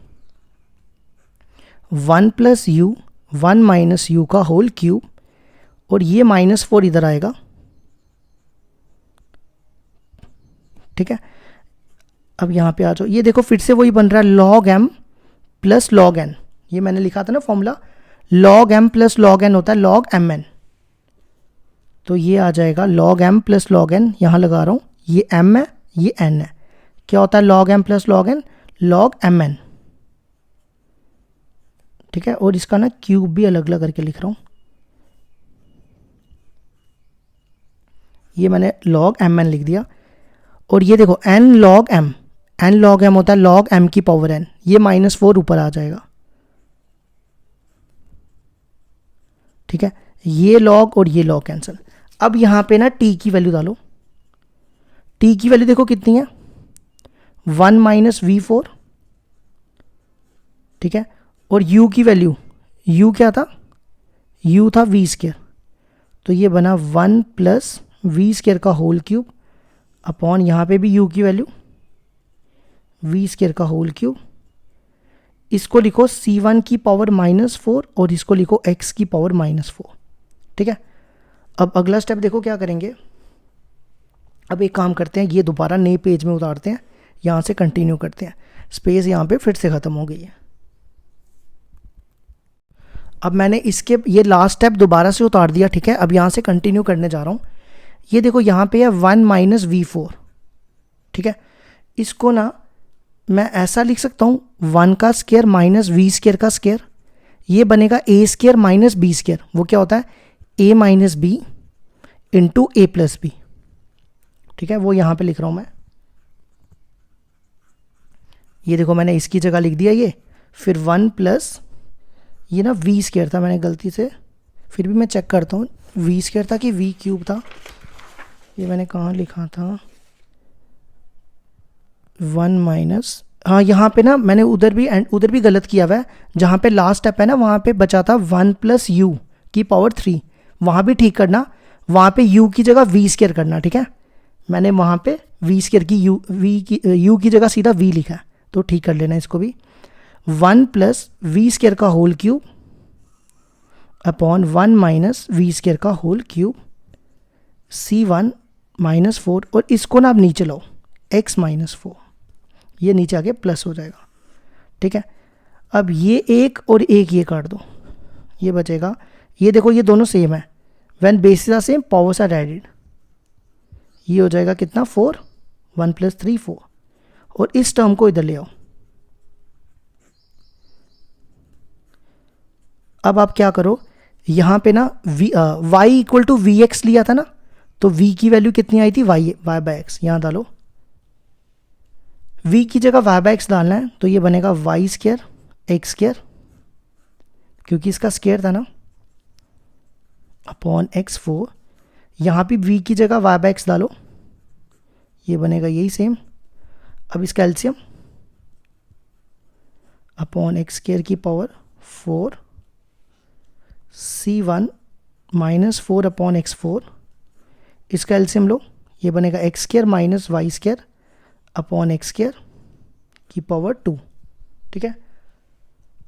1 प्लस यू 1 माइनस यू का होल क्यूब, और ये -4 इधर आएगा, ठीक है। अब यहाँ पे आ जाओ, ये देखो फिर से वही बन रहा है log m plus log n, ये मैंने लिखा था ना formula, log m plus log n होता है log mn, तो ये आ जाएगा log m plus log n, यहाँ लगा रहा हूँ, ये m है ये n है, क्या होता है log m plus log n log mn, ठीक है। और इसका ना क्यूब भी अलग अलग करके लिख रहा हूँ, ये मैंने log mn लिख दिया, और ये देखो n log m होता है log m की पावर n, ये -4 ऊपर आ जाएगा, ठीक है। ये log और ये log कैंसिल। अब यहाँ पे ना t की वैल्यू डालो, t की वैल्यू देखो कितनी है, 1 माइनस v4, ठीक है। और u की वैल्यू, u क्या था, u था v स्क्वायर, तो ये बना 1 प्लस v स्क्वायर का होल क्यूब अपॉन यहाँ पे भी u की वैल्यू v स्क्वायर का होल क्यूब, इसको लिखो c1 की पावर -4 और इसको लिखो x की पावर -4, ठीक है। अब अगला स्टेप देखो क्या करेंगे, अब एक काम करते हैं, ये दोबारा नए पेज में उतारते हैं, यहाँ से कंटिन्यू करते हैं, स्पेस यहाँ पे फिर से ख़त्म हो गई है। अब मैंने इसके ये लास्ट स्टेप दोबारा से उतार दिया, ठीक है। अब यहाँ से कंटिन्यू करने जा रहा हूँ, ये देखो यहाँ पे है 1 माइनस v4, ठीक है। इसको ना मैं ऐसा लिख सकता हूँ 1 का स्क्वायर माइनस वी स्क्वायर का स्क्वायर, ये बनेगा ए स्क्वायर माइनस बी स्क्वायर, वो क्या होता है ए माइनस बी इंटू ए प्लस बी, ठीक है। वो यहाँ पे लिख रहा हूँ मैं, ये देखो मैंने इसकी जगह लिख दिया ये, फिर 1 प्लस ये ना वी स्क्वायर था, मैंने गलती से, फिर भी मैं चेक करता हूँ वी स्क्वायर था कि वी क्यूब था, ये मैंने कहाँ लिखा था 1 माइनस, हाँ यहाँ पे ना मैंने उधर भी गलत किया हुआ है, जहाँ पे लास्ट स्टेप है ना वहाँ पे बचा था 1 प्लस यू की पावर 3, वहाँ भी ठीक करना, वहाँ पे u की जगह v स्क्वायर करना, ठीक है। मैंने वहाँ पे v स्क्वायर की u की जगह सीधा v लिखा है, तो ठीक कर लेना इसको भी, 1 प्लस वी स्क्वायर का whole cube upon 1 minus v square का होल क्यूब c1 -4, और इसको ना आप नीचे लाओ x -4, ये नीचे आके प्लस हो जाएगा, ठीक है। अब ये एक और एक ये काट दो, ये बचेगा, ये देखो ये दोनों सेम है, when bases are same powers are added, ये हो जाएगा कितना 4, 1 प्लस 3 4, और इस टर्म को इधर ले आओ। अब आप क्या करो, यहाँ पे ना y equal to v x लिया था ना, तो v की वैल्यू कितनी आई थी, y बाय एक्स, यहाँ डालो। v की जगह y बाय एक्स डालना है, तो ये बनेगा वाई स्क्वायर एक्स स्क्वायर, क्योंकि इसका स्क्वायर था ना, अपॉन x4। यहाँ भी v की जगह y बाय एक्स डालो, ये बनेगा यही सेम। अब इसका एलसीएम अपॉन एक्स स्क्वायर की power 4 c1 minus 4 upon x4, इसका एलसीएम लो, ये बनेगा x square minus Y square upon x square की पावर 2। ठीक है,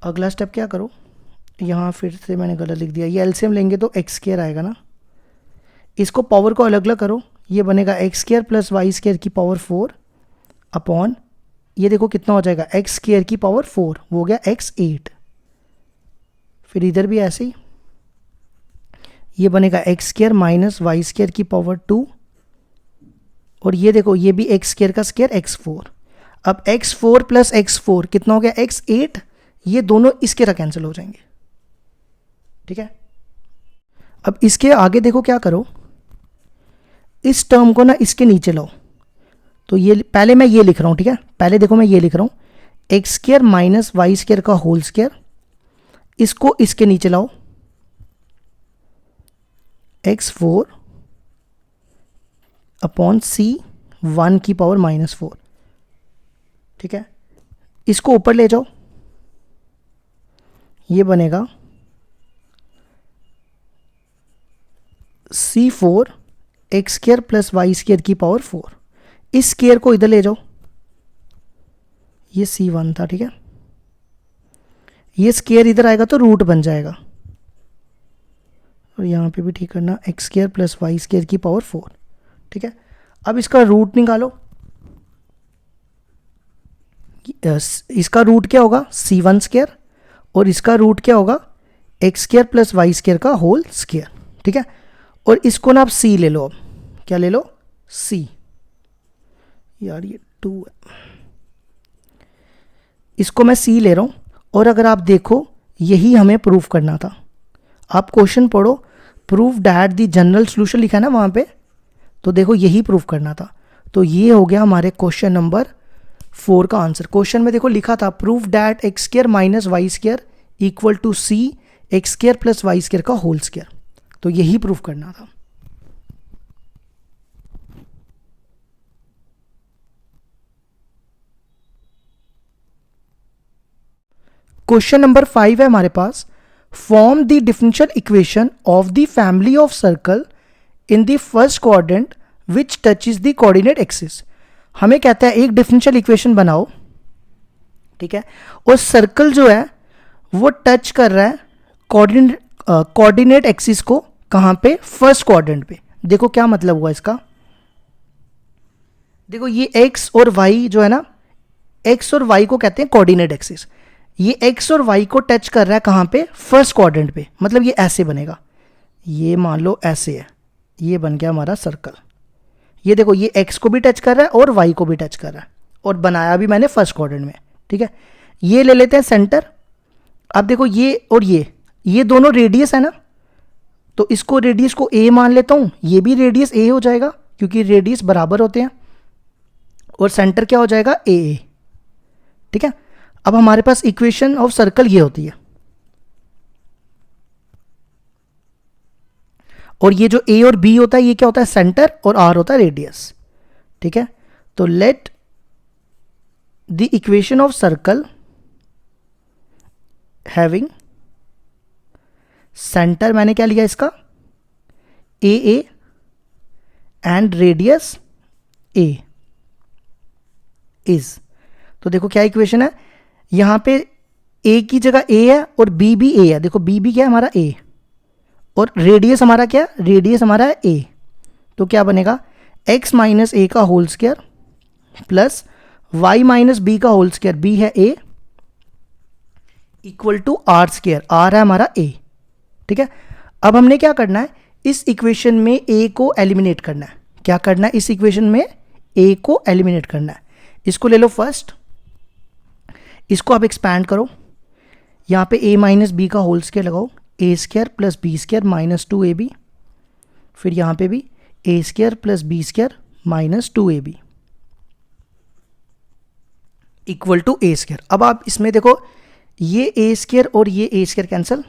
अगला स्टेप क्या करो, यहाँ फिर से मैंने गलत लिख दिया, ये एलसीएम लेंगे तो एक्स स्क्वायर आएगा ना, इसको पावर को अलग अलग करो, ये बनेगा x square plus Y square की पावर 4 अपॉन, ये देखो कितना हो जाएगा, एक्स स्क्वायर की पावर 4 हो गया x8। फिर इधर भी ऐसे ही, ये बनेगा x square minus Y square की पावर 2, और ये देखो ये भी एक्स स्क्वायर का स्क्वायर x4। अब x4 प्लस x4 कितना हो गया, x8, ये दोनों इसके तरह कैंसिल हो जाएंगे। ठीक है, अब इसके आगे देखो क्या करो, इस टर्म को ना इसके नीचे लाओ, तो ये पहले मैं ये लिख रहा हूँ। ठीक है, पहले देखो मैं ये लिख रहा हूँ, x square minus Y square का होल स्क्वायर, इसको इसके नीचे लाओ, x4 अपॉन c1 की पावर -4। ठीक है, इसको ऊपर ले जाओ, ये बनेगा c4 x square plus Y square की पावर 4। इस स्क्वायर को इधर ले जाओ, ये c1 था। ठीक है, ये स्क्वायर इधर आएगा तो रूट बन जाएगा, और यहाँ पे भी ठीक करना, x square plus Y square की पावर 4। ठीक है, अब इसका रूट निकालो, इसका रूट क्या होगा, c1 स्क्वायर, और इसका रूट क्या होगा, x square plus Y square का होल स्क्वायर। ठीक है, और इसको ना आप c ले लो, अब क्या ले लो, c, यार ये 2 है, इसको मैं c ले रहा हूँ। और अगर आप देखो यही हमें प्रूफ करना था, आप क्वेश्चन पढ़ो, proof that the general solution लिखा है ना वहाँ पे, तो देखो यही प्रूफ करना था। तो ये हो गया हमारे क्वेश्चन नंबर 4 का आंसर। क्वेश्चन में देखो लिखा था proof that x square minus Y square equal to c x square plus Y square का होल स्क्वायर, तो यही प्रूफ करना था। क्वेश्चन नंबर 5 है हमारे पास, form the differential equation of the family of circle in the first quadrant which touches the coordinate axis. हमें कहता है एक डिफरेंशियल इक्वेशन बनाओ, ठीक है, और सर्कल जो है वो टच कर रहा है कोऑर्डिनेट एक्सिस को, कहां पे, फर्स्ट क्वाड्रेंट पे। देखो क्या मतलब हुआ इसका, देखो ये x और y जो है ना, x और y को कहते हैं कोऑर्डिनेट एक्सिस, ये x और y को टच कर रहा है कहां पे, फर्स्ट क्वाड्रेंट पे, मतलब ये ऐसे बनेगा, ये मान लो ऐसे है, ये बन गया हमारा सर्कल। ये देखो ये x को भी टच कर रहा है और y को भी टच कर रहा है, और बनाया भी मैंने फर्स्ट क्वाड्रेंट में। ठीक है, ये ले लेते हैं सेंटर। अब देखो ये और ये दोनों रेडियस है ना, तो इसको रेडियस को a मान लेता हूं, ये भी रेडियस a हो जाएगा क्योंकि रेडियस बराबर होते हैं, और सेंटर क्या हो जाएगा, a। ठीक है, अब हमारे पास इक्वेशन ऑफ सर्कल ये होती है, और ये जो a और b होता है ये क्या होता है, सेंटर, और r होता है रेडियस। ठीक है, तो let the equation of circle having centre, मैंने क्या लिया इसका, a and radius a is, तो देखो क्या इक्वेशन है, यहां पे a की जगह a है और b भी a है, देखो b भी क्या है हमारा a, और रेडियस हमारा क्या, रेडियस हमारा है a, तो क्या बनेगा, x माइनस a का whole square plus y minus b का होल स्क्वायर, b है a, equal to r square, r है हमारा a। ठीक है, अब हमने क्या करना है, इस इक्वेशन में a को एलिमिनेट करना है। क्या करना है, इस इक्वेशन में a को एलिमिनेट करना है। इसको ले लो फर्स्ट, इसको आप एक्सपैंड करो, यहाँ पे a माइनस बी का होल स्क्वायर लगाओ, a square plus b square minus 2ab, फिर यहाँ पे भी a square plus b square minus 2ab equal to a square. अब आप इसमें देखो ये ए स्क्वायर और ये ए स्क्वायर कैंसिल,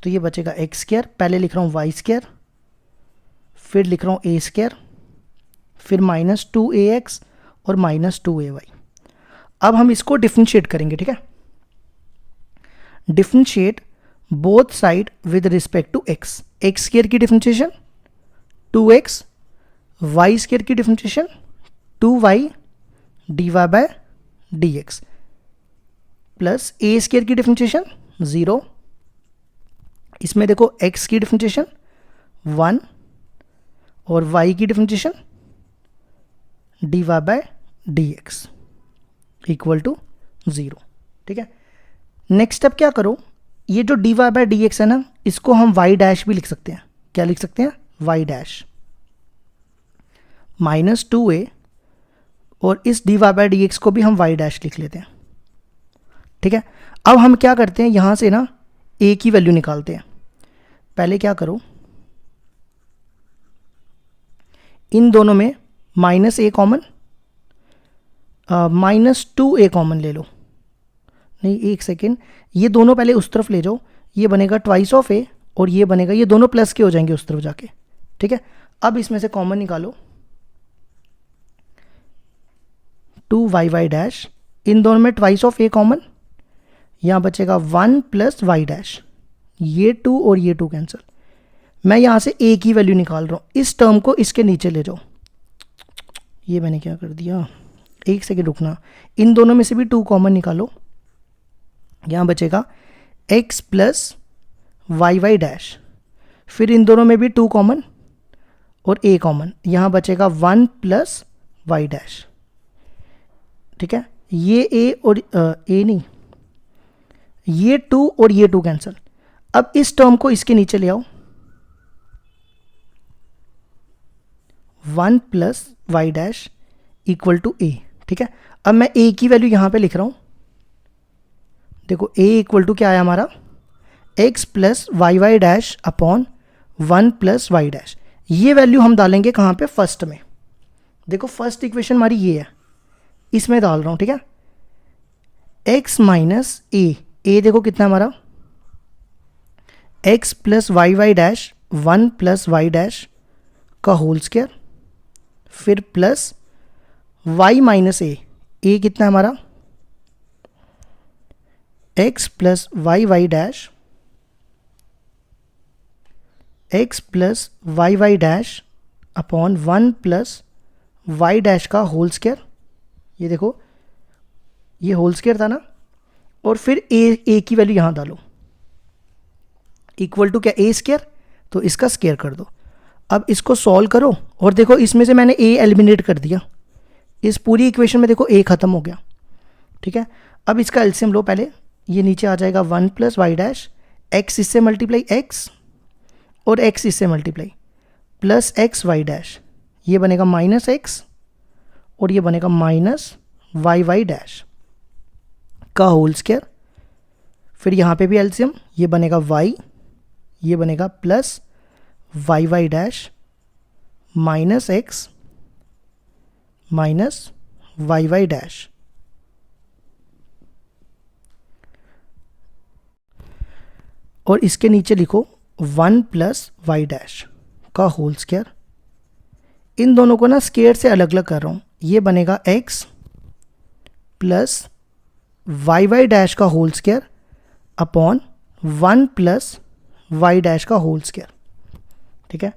तो ये बचेगा एक्स स्क्वायर, पहले लिख रहा हूँ वाई स्क्वायर, फिर लिख रहा हूँ ए स्क्वायर, फिर माइनस 2ax और माइनस 2ay। अब हम इसको डिफरेंशिएट करेंगे, ठीक है। Differentiate both side with respect to x, x square की डिफरेंशिएशन 2x, वाई स्क्वायर की differentiation 2y dy by dx, plus a square की डिफरेंशिएशन 0, इसमें देखो x की डिफरेंशिएशन 1 और y की differentiation dy by dx equal to 0, ठीक है। नेक्स्ट स्टेप क्या करो, ये जो dy बाय dx है ना, इसको हम y डैश भी लिख सकते हैं। क्या लिख सकते हैं? y डैश माइनस 2a, और इस dy बाय dx को भी हम y डैश लिख लेते हैं, ठीक है। अब हम क्या करते हैं, यहाँ से ना a की वैल्यू निकालते हैं। पहले क्या करो, इन दोनों में minus a common, minus 2a common ले लो, नहीं एक सेकेंड, ये दोनों पहले उस तरफ ले जाओ, ये बनेगा ट्वाइस ऑफ a और ये बनेगा, ये दोनों प्लस के हो जाएंगे उस तरफ जाके, ठीक है। अब इसमें से कॉमन निकालो, 2y डैश, इन दोनों में ट्वाइस ऑफ a कॉमन, यहाँ बचेगा 1 प्लस y डैश, ये 2 और ये 2 कैंसिल। मैं यहाँ से a की वैल्यू निकाल रहा हूँ, इस टर्म को इसके नीचे ले जाओ। ये मैंने क्या कर दिया, एक सेकेंड रुकना, इन दोनों में से भी 2 कॉमन निकालो, यहाँ बचेगा x प्लस y डैश, फिर इन दोनों में भी 2 कॉमन और a कॉमन, यहाँ बचेगा 1 प्लस y डैश, ठीक है। ये a और a नहीं, ये 2 और ये 2 कैंसिल। अब इस टर्म को इसके नीचे ले आओ, 1 plus y dash equal to a, ठीक है। अब मैं a की वैल्यू यहाँ पे लिख रहा हूँ, देखो a इक्वल टू क्या आया हमारा, x plus y dash upon 1 plus y dash. ये वैल्यू हम डालेंगे कहाँ पे, फर्स्ट में। देखो फर्स्ट इक्वेशन हमारी ये है, इसमें डाल रहा हूँ, ठीक है। x माइनस a देखो कितना हमारा, x plus y dash 1 plus y dash का होल स्क्वायर, फिर प्लस y माइनस a कितना हमारा, x plus y dash, x plus y dash upon 1 plus y dash का होल स्क्वायर, ये देखो ये होल स्क्वायर था ना, और फिर a की वैल्यू यहाँ डालो, इक्वल टू क्या, a स्क्वायर, तो इसका स्क्वायर कर दो। अब इसको सॉल्व करो और देखो इसमें से मैंने a एलिमिनेट कर दिया, इस पूरी इक्वेशन में देखो a खत्म हो गया, ठीक है। अब इसका एलसीएम लो, पहले ये नीचे आ जाएगा 1 प्लस y डैश, x इससे मल्टीप्लाई x और x इससे multiply plus x y dash, ये बनेगा माइनस x और ये बनेगा माइनस y डैश का होल स्क्वायर, फिर यहाँ पे भी एलसीएम, ये बनेगा y, ये बनेगा plus y dash minus x minus y dash, और इसके नीचे लिखो 1 प्लस y डैश का होल स्क्वायर। इन दोनों को ना स्क्वायर से अलग अलग कर रहा हूँ, ये बनेगा x प्लस y डैश का whole square upon 1 plus y dash का होल स्क्वायर, ठीक है।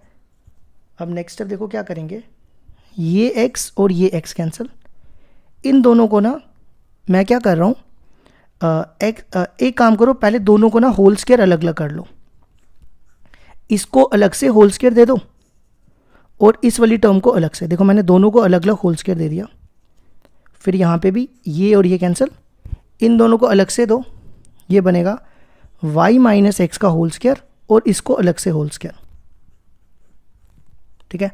अब नेक्स्ट स्टेप देखो क्या करेंगे, ये x और ये x कैंसिल, इन दोनों को ना मैं क्या कर रहा हूँ, एक काम करो, पहले दोनों को ना होल स्क्वायर अलग अलग कर लो, इसको अलग से होल स्क्वायर दे दो और इस वाली टर्म को अलग से, देखो मैंने दोनों को अलग अलग होल स्क्वायर दे दिया, फिर यहाँ पे भी ये और ये कैंसिल, इन दोनों को अलग से दो, ये बनेगा y माइनस एक्स का होल स्क्वायर और इसको अलग से होल स्क्वायर, ठीक है।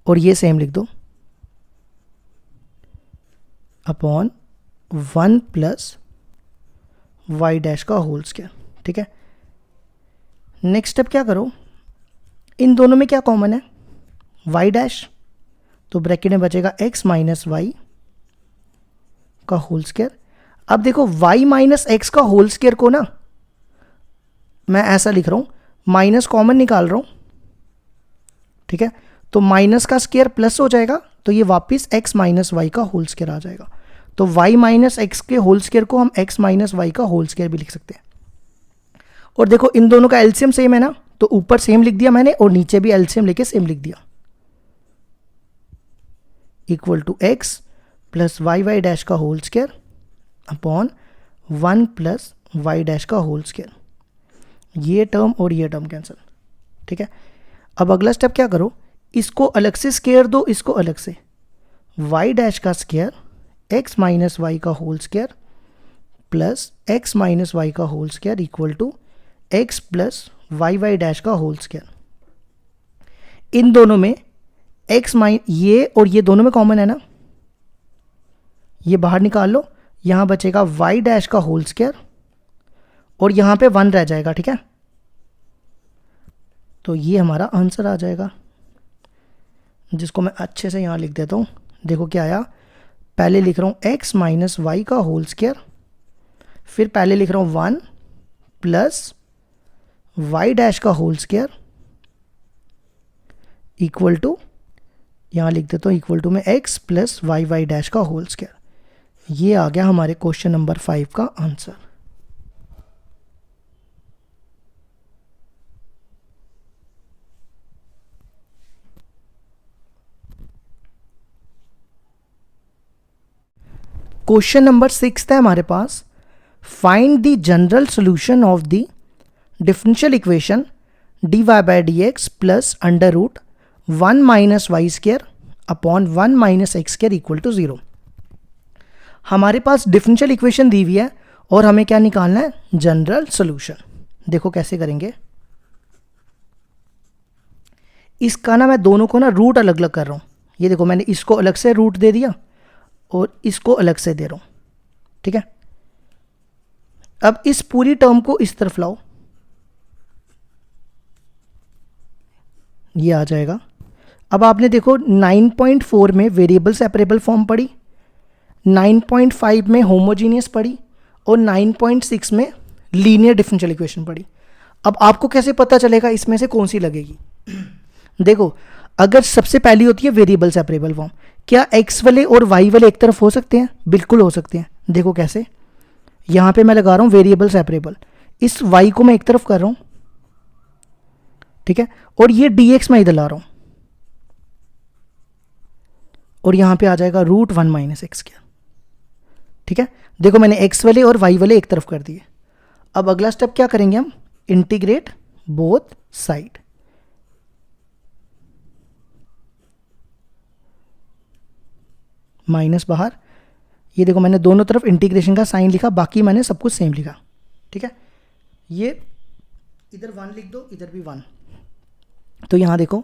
और ये सेम लिख दो, अपॉन 1 प्लस वाई डैश का होल स्क्वायर। ठीक है, नेक्स्ट स्टेप क्या करो, इन दोनों में क्या कॉमन है, वाई डैश, तो ब्रैकेट में बचेगा x माइनस वाई का होल स्क्वायर। अब देखो y माइनस एक्स का होल स्क्वायर को ना मैं ऐसा लिख रहा हूं, माइनस कॉमन निकाल रहा हूं। ठीक है, तो माइनस का स्क्वायर प्लस हो जाएगा, तो ये वापस x माइनस वाई का होल स्क्वायर आ जाएगा। तो y माइनस एक्स के होल स्क्वायर को हम x माइनस वाई का होल स्क्वायर भी लिख सकते हैं। और देखो इन दोनों का एलसीएम सेम है ना, तो ऊपर सेम लिख दिया मैंने और नीचे भी एलसीएम लेके सेम लिख दिया, equal to x plus y dash का whole square upon 1 plus y dash का होल स्क्वायर। ये टर्म और ये टर्म कैंसिल। ठीक है, अब अगला स्टेप क्या करो, इसको अलग से स्क्वायर दो, इसको अलग से, वाई डैश का स्क्वायर x माइनस वाई का whole square plus x minus y का whole square equal to x plus y dash का होल स्क्वायर। इन दोनों में x ये और ये दोनों में कॉमन है ना, ये बाहर निकाल लो, यहां बचेगा y डैश का होल स्क्वायर और यहां पे 1 रह जाएगा। ठीक है, तो ये हमारा आंसर आ जाएगा, जिसको मैं अच्छे से यहां लिख देता हूं। देखो क्या आया, पहले लिख रहा हूं x माइनस वाई का होल स्क्वायर, फिर पहले लिख रहा हूं 1 प्लस वाई डैश का होल स्क्वायर इक्वल टू, यहां लिख देता हूं इक्वल टू में x प्लस वाई डैश का होल स्क्वायर। ये आ गया हमारे क्वेश्चन नंबर 5 का आंसर। क्वेश्चन नंबर 6 है हमारे पास, find the general solution of the differential equation dy by dx plus under root 1 minus Y square upon 1 minus x square equal to 0। हमारे पास डिफरेंशियल इक्वेशन दी हुई है और हमें क्या निकालना है, जनरल सॉल्यूशन। देखो कैसे करेंगे, इसका ना मैं दोनों को ना रूट अलग अलग कर रहा हूं। ये देखो मैंने इसको अलग से रूट दे दिया और इसको अलग से दे रहा हूं। ठीक है, अब इस पूरी टर्म को इस तरफ लाओ, ये आ जाएगा। अब आपने देखो 9.4 में वेरिएबल सेपरेबल फॉर्म पढ़ी, 9.5 में होमोजीनियस पढ़ी और 9.6 में लीनियर डिफरेंशियल इक्वेशन पढ़ी। अब आपको कैसे पता चलेगा इसमें से कौन सी लगेगी? देखो, अगर सबसे पहली होती है वेरिएबल सेपरेबल फॉर्म, क्या x वाले और y वाले एक तरफ हो सकते हैं? बिल्कुल हो सकते हैं। देखो कैसे, यहां पे मैं लगा रहा हूं वेरिएबल सेपरेबल, इस y को मैं एक तरफ कर रहा हूं, ठीक है, और ये dx मैं इधर ला रहा हूं और यहां पे आ जाएगा रूट 1 माइनस एक्स स्क्वायर। ठीक है, देखो मैंने x वाले और y वाले एक तरफ कर दिए। अब अगला स्टेप क्या करेंगे हम, इंटीग्रेट बोथ साइड। माइनस बाहर, ये देखो मैंने दोनों तरफ इंटीग्रेशन का साइन लिखा, बाकी मैंने सब कुछ सेम लिखा। ठीक है, ये इधर 1 लिख दो, इधर भी 1, तो यहां देखो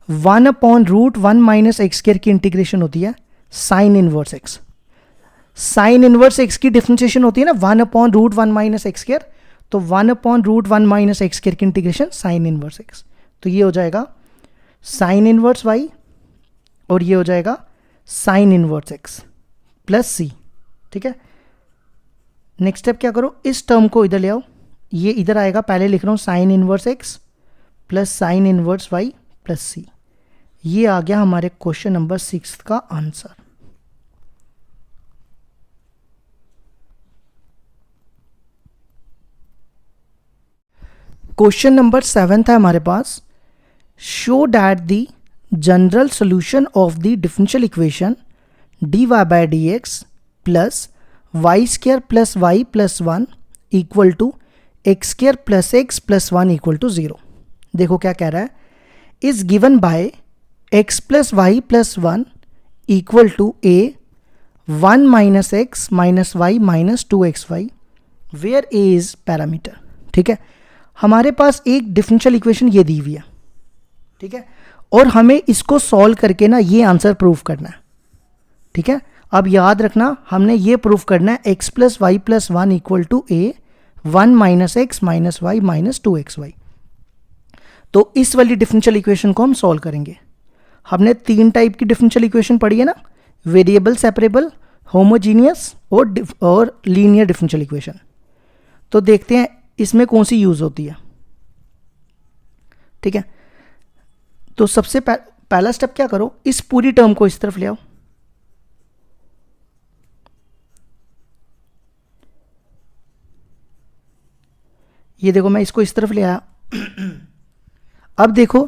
1 upon root 1 minus x square की इंटीग्रेशन होती है sine inverse x. Sine inverse x की डिफरेंशिएशन होती है ना 1 upon root 1 minus x square, तो 1 upon root 1 minus x square की इंटीग्रेशन साइन इनवर्स एक्स, तो ये हो जाएगा साइन इनवर्स वाई और ये हो जाएगा साइन इनवर्स एक्स प्लस सी। ठीक है, नेक्स्ट स्टेप क्या करो, इस टर्म को इधर ले आओ, ये इधर आएगा, पहले लिख रहा हूं sine inverse x plus sine inverse y plus c. ये आ गया हमारे क्वेश्चन नंबर 6 का आंसर। क्वेश्चन नंबर 7 है हमारे पास, show that the general solution of the differential equation dy by dx plus Y square plus y plus 1 equal to x square plus x plus 1 equal to 0। देखो क्या कह रहा है, is given by x plus y plus 1 equal to a 1 minus x minus y minus 2xy where a is parameter. ठीक है, हमारे पास एक डिफरेंशियल इक्वेशन ये दी हुई है, ठीक है, और हमें इसको सॉल्व करके ना ये आंसर प्रूव करना है। ठीक है, अब याद रखना हमने ये प्रूफ करना है x plus y plus one equal to a, 1 minus x minus y minus 2xy। तो इस वाली डिफरेंशियल इक्वेशन को हम सॉल्व करेंगे। हमने 3 टाइप की डिफरेंशियल इक्वेशन पढ़ी है ना, वेरिएबल सेपरेबल, होमोजीनियस और लीनियर डिफरेंशियल इक्वेशन। तो देखते हैं इसमें कौन सी यूज होती है। ठीक है, तो सबसे पहला स्टेप क्या करो, इस पूरी टर्म को इस तरफ ले आओ। ये देखो मैं इसको इस तरफ ले आया। अब देखो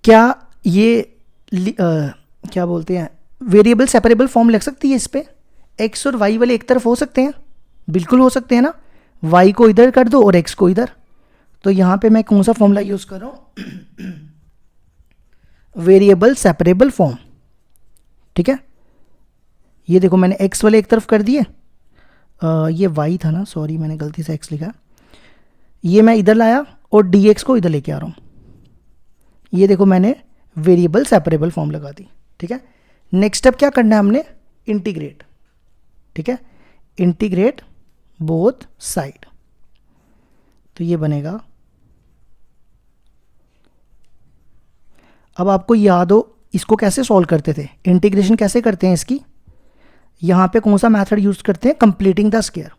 क्या ये क्या बोलते हैं, वेरिएबल सेपरेबल फॉर्म लग सकती है इस पे। एक्स और वाई वाले एक तरफ हो सकते हैं, बिल्कुल हो सकते हैं ना। वाई को इधर कर दो और एक्स को इधर। तो यहां पे मैं कौन सा फॉर्मूला यूज कर रहा हूं, वेरिएबल सेपरेबल फॉर्म। ठीक है, ये देखो मैंने एक्स वाले एक तरफ कर दिए, ये वाई था ना, सॉरी मैंने गलती से एक्स लिखा। ये मैं इधर लाया और डी एक्स को इधर लेके आ रहा हूँ। ये देखो मैंने वेरिएबल सेपरेबल फॉर्म लगा दी। ठीक है, नेक्स्ट स्टेप क्या करना है हमने, इंटीग्रेट। ठीक है, इंटीग्रेट बोथ साइड। तो ये बनेगा, अब आपको याद हो इसको कैसे सॉल्व करते थे, इंटीग्रेशन कैसे करते हैं इसकी। यहां पे कौन सा मेथड यूज करते हैं, कंप्लीटिंग द स्क्वायर।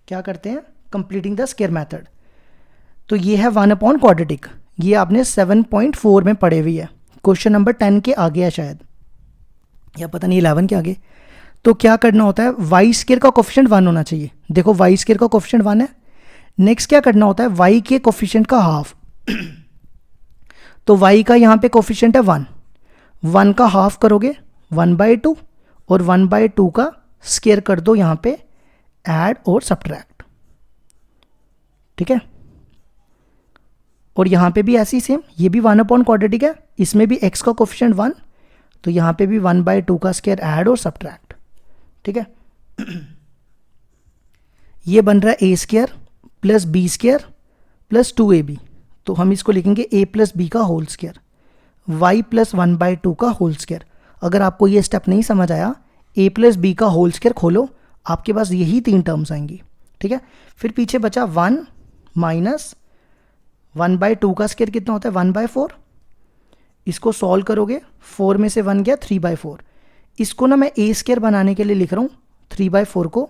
क्या करते हैं, कंप्लीटिंग द स्क्वायर मेथड। तो ये है 1 क्वाड्रेटिक, ये आपने 7.4 में पढ़े हुई है, क्वेश्चन नंबर 10 के आगे है शायद, या पता नहीं 11 के आगे। तो क्या करना होता है, वाई स्क्वायर का कोफिशिएंट 1 होना चाहिए। देखो वाई स्क्वायर का कोफिशिएंट 1 है। नेक्स्ट क्या करना होता है, वाई के कोफिशिएंट का हाफ। तो वाई का यहाँ पे कोफिशिएंट है 1, 1 का हाफ करोगे 1/2 और 1/2 का स्क्वायर कर दो यहाँ पे ऐड और सब्ट्रैक्ट। ठीक है, और यहाँ पे भी ऐसी सेम, ये भी 1 क्वाड्रेटिक है, इसमें भी x का कोफिशिएंट 1, तो यहाँ पे भी 1/2 का स्क्वायर ऐड और सब्ट्रैक्ट। ठीक है, ये बन रहा है a square plus b square plus 2ab। तो हम इसको लिखेंगे a प्लस बी का होल स्क्वायर, y प्लस 1/2 का होल स्क्वायर। अगर आपको ये स्टेप नहीं समझ आया, a प्लस बी का होल स्क्वायर खोलो, आपके पास यही 3 टर्म्स आएंगी। ठीक है, फिर पीछे बचा 1 माइनस 1/2 का स्क्वायर कितना होता है 1/4। इसको सॉल्व करोगे, 4 में से 1 गया 3/4। इसको ना मैं a स्क्वायर बनाने के लिए लिख रहा हूँ 3/4 को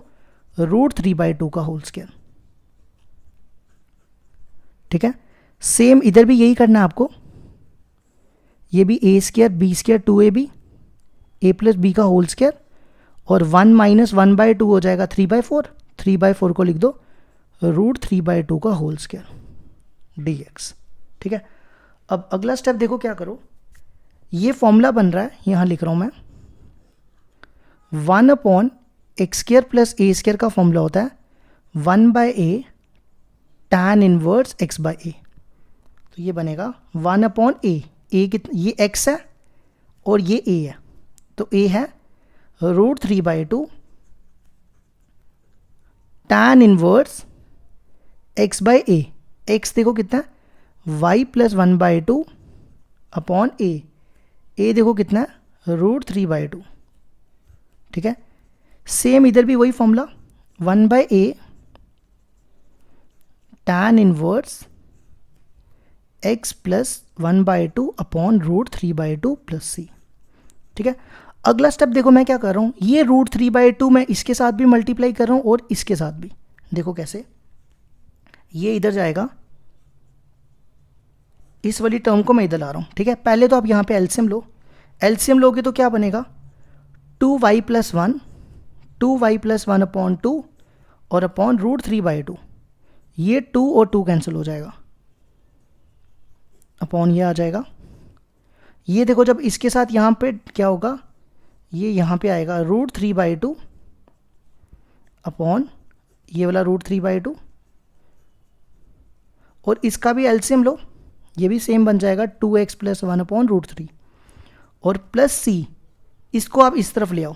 √3/2 का होल स्क्वायर। ठीक है, सेम इधर भी यही करना है आपको। ये भी a square b square 2ab, a plus b का होल स्क्वायर, और 1 माइनस 1/2 हो जाएगा 3/4, 3/4 को लिख दो √3/2 का होल स्क्वायर dx। ठीक है, अब अगला स्टेप देखो क्या करो, ये फॉर्मूला बन रहा है, यहां लिख रहा हूं मैं 1/x² प्लस a स्क्वायर का फॉर्मूला होता है 1/a tan इनवर्स x/a। तो ये बनेगा 1/a, ये x है और ये a है, तो a है √3/2 tan इनवर्स x/a। x देखो कितना है y प्लस 1/2 अपॉन a देखो कितना है √3/2। ठीक है, सेम इधर भी वही formula 1/a tan inverse x plus 1/2 upon √3/2 plus c। ठीक है, अगला स्टेप देखो मैं क्या कर रहा हूं, ये √3/2 मैं इसके साथ भी मल्टीप्लाई कर रहा हूं और इसके साथ भी। देखो कैसे, ये इधर जाएगा, इस वाली टर्म को मैं इधर ला रहा हूं। ठीक है, पहले तो आप यहां पे एलसीएम लो, एलसीएम लोगे तो क्या बनेगा 2y plus 1, 2y plus 1 upon 2 और अपॉन √3/2। ये 2 और 2 कैंसिल हो जाएगा, अपॉन ये आ जाएगा। ये देखो जब इसके साथ यहाँ पे क्या होगा, ये यहाँ पे आएगा √3/2 अपॉन ये वाला √3/2, और इसका भी एलसीएम लो, ये भी सेम बन जाएगा 2x प्लस 1 अपॉन √3 और प्लस c। इसको आप इस तरफ ले आओ,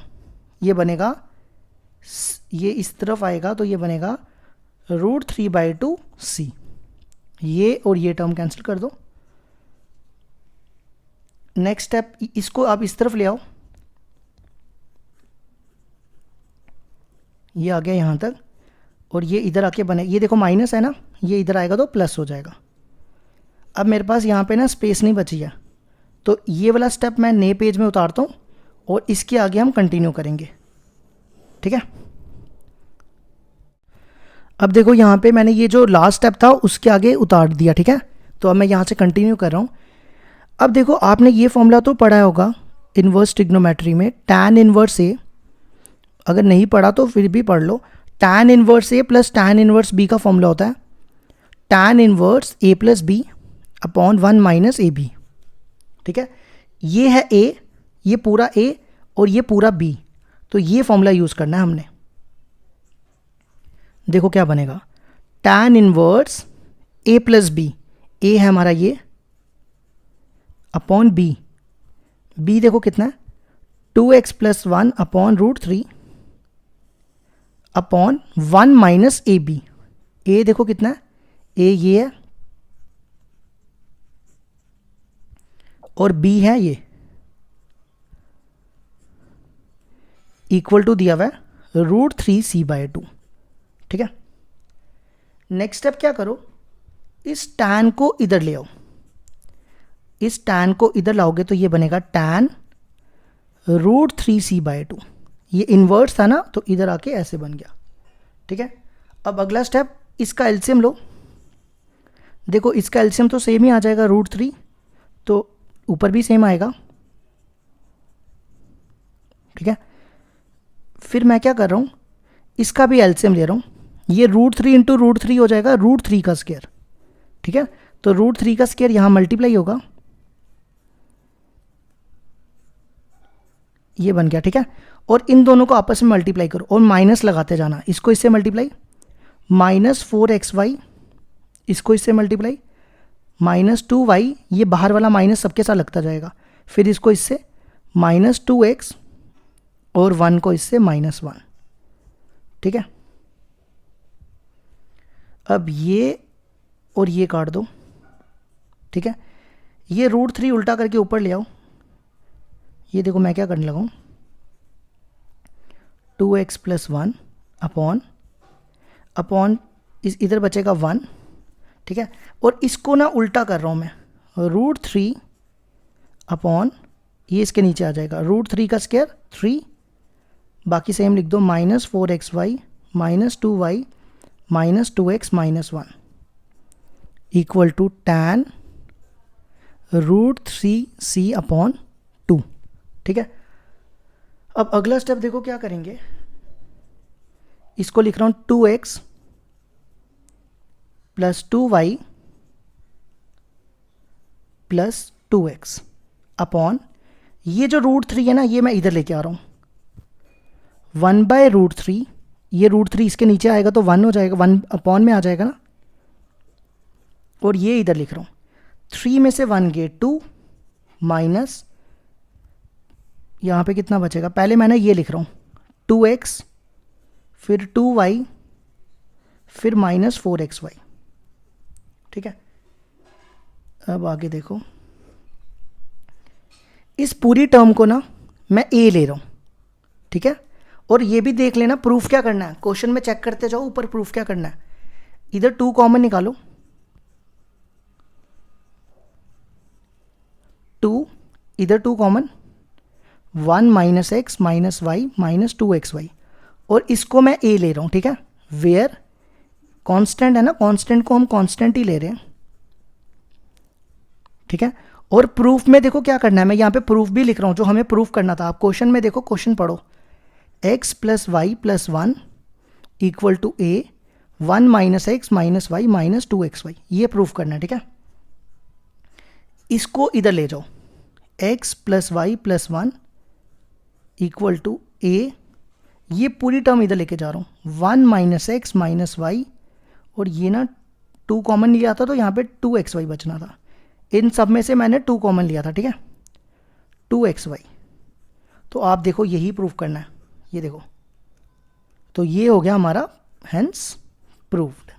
ये बनेगा, ये इस तरफ आएगा तो ये बनेगा √3/2 c। ये और ये टर्म कैंसिल कर दो। नेक्स्ट स्टेप, इसको आप इस तरफ ले आओ, ये आ गया यहाँ तक, और ये इधर आके बने, ये देखो माइनस है ना, ये इधर आएगा तो प्लस हो जाएगा। अब मेरे पास यहाँ पे ना स्पेस नहीं बची है, तो ये वाला स्टेप मैं नए पेज में उतारता हूँ और इसके आगे हम कंटिन्यू करेंगे, ठीक है। अब देखो यहाँ पे मैंने ये जो लास्ट स्टेप था उसके आगे उतार दिया, ठीक है। तो अब मैं यहाँ से कंटिन्यू कर रहा हूँ। अब देखो आपने ये फॉर्मूला तो पढ़ा होगा इन्वर्स ट्रिग्नोमेट्री में, टैन इन्वर्स ए, अगर नहीं पढ़ा तो फिर भी पढ़ लो। Tan inverse a plus tan inverse b का फॉर्मूला होता है tan inverse a plus b upon 1 minus a b, ठीक है। ये है ए, ये पूरा ए और ये पूरा बी, तो ये फॉर्मूला यूज़ करना है हमने। देखो क्या बनेगा, tan inverse a plus B, ए है हमारा ये, अपॉन बी, बी देखो कितना है 2x plus 1 upon √3 upon 1 minus a b. ए देखो कितना है, ए ये है और बी है ये, इक्वल टू दिया हुआ है √3c/2, ठीक है। नेक्स्ट स्टेप क्या करो, इस टैन को इधर ले आओ, इस टैन को इधर लाओगे तो ये बनेगा टैन √3c/2, ये इन्वर्स था ना तो इधर आके ऐसे बन गया, ठीक है। अब अगला स्टेप, इसका एलसीएम लो। देखो इसका एलसीएम तो सेम ही आ जाएगा √3, तो ऊपर भी सेम आएगा, ठीक है। फिर मैं क्या कर रहा हूँ, इसका भी एलसीएम ले रहा हूँ, ये √3 इंटू √3 हो जाएगा √3 का स्क्वायर, ठीक है। तो √3 का स्क्वायर यहाँ मल्टीप्लाई होगा, ये बन गया, ठीक है। और इन दोनों को आपस में मल्टीप्लाई करो और माइनस लगाते जाना, इसको इससे मल्टीप्लाई, -4xy, इसको इससे मल्टीप्लाई, -2y, ये बाहर वाला माइनस सबके साथ लगता जाएगा, फिर इसको इससे -2x और 1 को इससे -1, ठीक है। अब ये और ये काट दो, ठीक है। ये √3 उल्टा करके ऊपर ले आओ, ये देखो मैं क्या करने लगा हूँ, 2x प्लस 1 अपॉन इस इधर बचेगा 1, ठीक है। और इसको ना उल्टा कर रहा हूँ मैं, √3 अपॉन, ये इसके नीचे आ जाएगा √3 का स्क्वायर 3, बाकी सेम लिख दो, -4xy -2y -2x -1 equal to tan √3c/2, ठीक है। अब अगला स्टेप देखो क्या करेंगे, इसको लिख रहा हूँ 2x plus 2y plus 2x upon, ये जो √3 है ना ये मैं इधर लेके आ रहा हूँ, 1/√3, ये √3 इसके नीचे आएगा तो 1 हो जाएगा, 1 अपॉन में आ जाएगा ना, और ये इधर लिख रहा हूँ 3 में से 1 गए 2 माइनस, यहाँ पे कितना बचेगा, पहले मैंने ये लिख रहा हूँ 2x फिर 2y फिर -4xy, ठीक है। अब आगे देखो, इस पूरी टर्म को ना मैं a ले रहा हूँ, ठीक है। और ये भी देख लेना प्रूफ क्या करना है, क्वेश्चन में चेक करते जाओ ऊपर प्रूफ क्या करना है। इधर 2 कॉमन निकालो, 2 इधर 2 कॉमन, 1 -x -y -2xy, और इसको मैं a ले रहा हूँ, ठीक है। वेयर कांस्टेंट है ना, कांस्टेंट को हम कांस्टेंट ही ले रहे हैं, ठीक है। और प्रूफ में देखो क्या करना है, मैं यहाँ पे प्रूफ भी लिख रहा हूँ जो हमें प्रूफ करना था। आप क्वेश्चन में देखो, क्वेश्चन पढ़ो, x plus y plus 1 equal to a 1 -x -y -2xy, ये प्रूफ करना है, ठीक है। इसको इधर ले जाओ, x plus y plus 1 equal to a, ये पूरी टर्म इधर लेके जा रहा हूँ, 1 -x -y, और ये ना 2 कॉमन लिया था तो यहाँ पे 2xy बचना था, इन सब में से मैंने 2 कॉमन लिया था, ठीक है, 2xy। तो आप देखो यही प्रूफ करना है, ये देखो, तो ये हो गया हमारा हेंस प्रूव्ड।